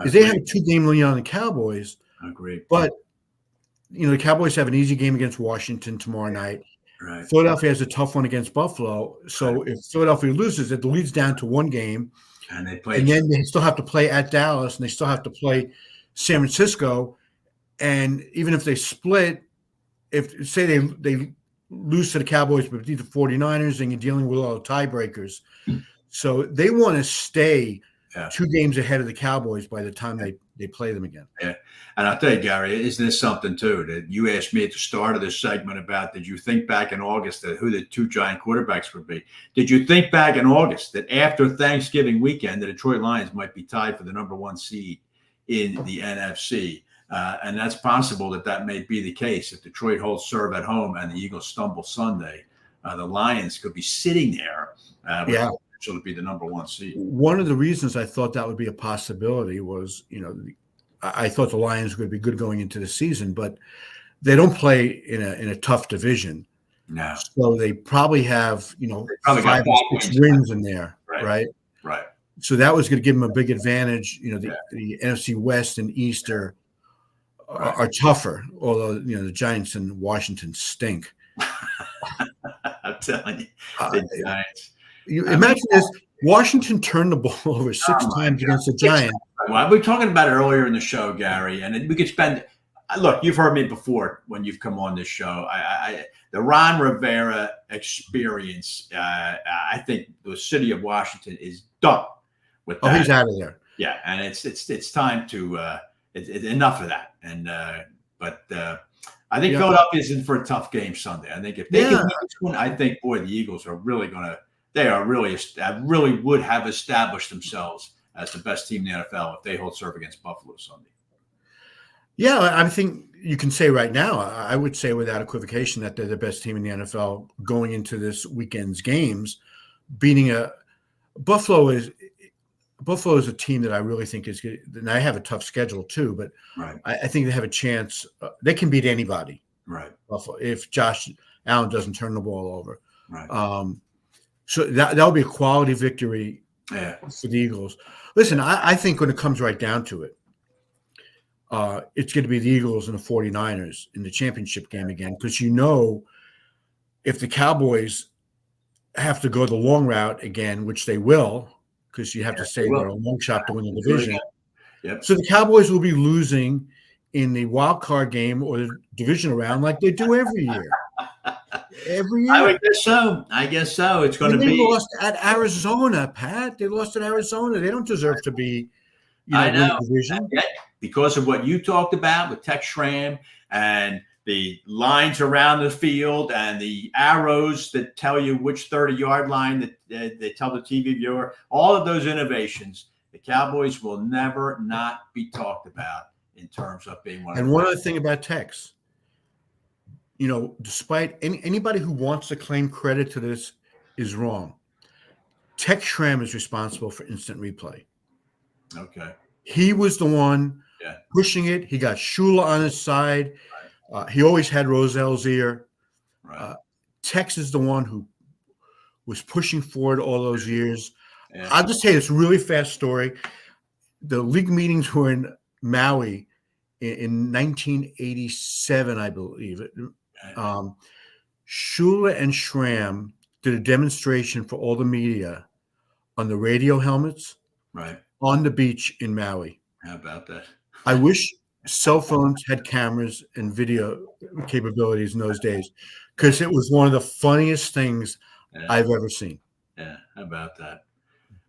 Is they have a 2-game lead on the Cowboys. Agreed. But the Cowboys have an easy game against Washington tomorrow night. Right. Philadelphia has a tough one against Buffalo. So if Philadelphia loses, it leads down to 1 game. And then they still have to play at Dallas, and they still have to play San Francisco. And even if they split, if say they lose to the Cowboys but beat the 49ers, and you're dealing with all the tiebreakers. So they want to stay 2 games ahead of the Cowboys by the time they play them again. Yeah. And I'll tell you, Gary, isn't this something, too, that you asked me at the start of this segment about, did you think back in August that who the 2 giant quarterbacks would be? Did you think back in August that after Thanksgiving weekend, the Detroit Lions might be tied for the number 1 seed in the NFC? And that's possible that may be the case. If Detroit holds serve at home and the Eagles stumble Sunday, the Lions could be sitting there with the potential to be the number 1 seed. One of the reasons I thought that would be a possibility was, I thought the Lions would be good going into the season, but they don't play in a tough division. No. So they probably have, 5 or 6 wins in there, right? Right. So that was going to give them a big advantage. The NFC West and East are tougher, although, the Giants and Washington stink. I'm telling you, the Giants. Imagine this. Washington turned the ball over 6 times against the Giants. Well, we were talking about it earlier in the show, Gary, and we could spend – look, you've heard me before when you've come on this show. The Ron Rivera experience, I think the city of Washington is done with that. Oh, he's out of there. Yeah, and it's time to enough of that. And but I think Philadelphia's in for a tough game Sunday. I think if they can win this one, I think, boy, the Eagles are really going to – they are really would have established themselves as the best team in the NFL if they hold serve against Buffalo Sunday. Yeah, I think you can say right now, I would say without equivocation that they're the best team in the NFL going into this weekend's games. Beating Buffalo is a team that I really think is good. And I have a tough schedule too, but I think they have a chance. They can beat anybody. Right. Buffalo, if Josh Allen doesn't turn the ball over. Right. So that'll be a quality victory for the Eagles. Listen, I think when it comes right down to it, it's going to be the Eagles and the 49ers in the championship game again, because if the Cowboys have to go the long route again, which they will, because you have to say they're a long shot to win the division. Yep. So the Cowboys will be losing in the wild card game or the divisional round like they do every year. Every year. I would guess so. I guess so. It's going to be. They lost at Arizona, Pat. They lost at Arizona. They don't deserve to be, I know. win the division. Because of what you talked about with Tex Schramm and the lines around the field and the arrows that tell you which 30-yard line that they tell the TV viewer, all of those innovations, the Cowboys will never not be talked about in terms of being one of the. And one other thing about Tex, despite anybody who wants to claim credit to this is wrong. Tex Schramm is responsible for instant replay. Okay. He was the one pushing it. He got Shula on his side. He always had Roselle's ear. Right. Tex is the one who was pushing forward all those years. Yeah. I'll just tell you this really fast story. The league meetings were in Maui in 1987, I believe. Shula and Schramm did a demonstration for all the media on the radio helmets on the beach in Maui. How about that? I wish cell phones had cameras and video capabilities in those days, because it was one of the funniest things I've ever seen. Yeah, how about that?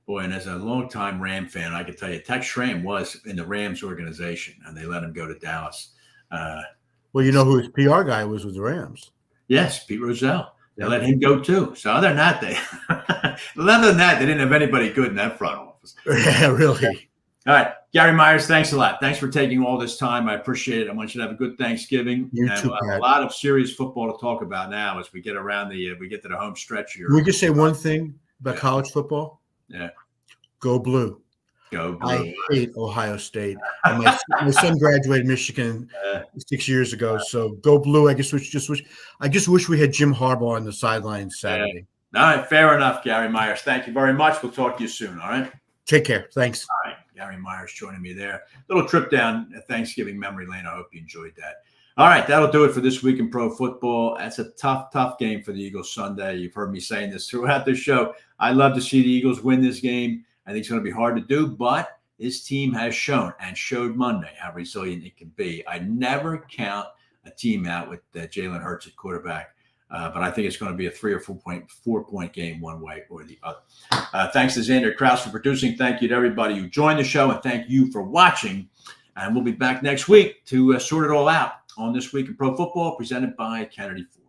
Boy, and as a longtime Ram fan, I can tell you, Tex Schramm was in the Rams organization, and they let him go to Dallas. Well, you know who his PR guy was with the Rams? Yes, Pete Rozelle. They let him go too. So other than that, they didn't have anybody good in that front office. Yeah, really. All right, Gary Myers, thanks a lot. Thanks for taking all this time. I appreciate it. I want you to have a good Thanksgiving. You and too, we'll have Pat. a lot of serious football to talk about now as we get around we get to the home stretch here. Can we just say one thing about college football? Yeah. Go blue. Go blue. I hate Ohio State. And my son graduated Michigan 6 years ago. So go blue. I just wish we had Jim Harbaugh on the sidelines Saturday. All right, fair enough, Gary Myers. Thank you very much. We'll talk to you soon. All right. Take care. Thanks. All right. Gary Myers joining me there. Little trip down Thanksgiving memory lane. I hope you enjoyed that. All right, that'll do it for this week in pro football. That's a tough game for the Eagles Sunday. You've heard me saying this throughout the show. I love to see the Eagles win this game. I think it's going to be hard to do, but this team has shown and showed Monday how resilient it can be. I never count a team out with Jalen Hurts at quarterback. But I think it's going to be a 3 or 4 point game one way or the other. Thanks to Xander Krause for producing. Thank you to everybody who joined the show, and thank you for watching. And we'll be back next week to sort it all out on This Week in Pro Football, presented by Kennedy Ford.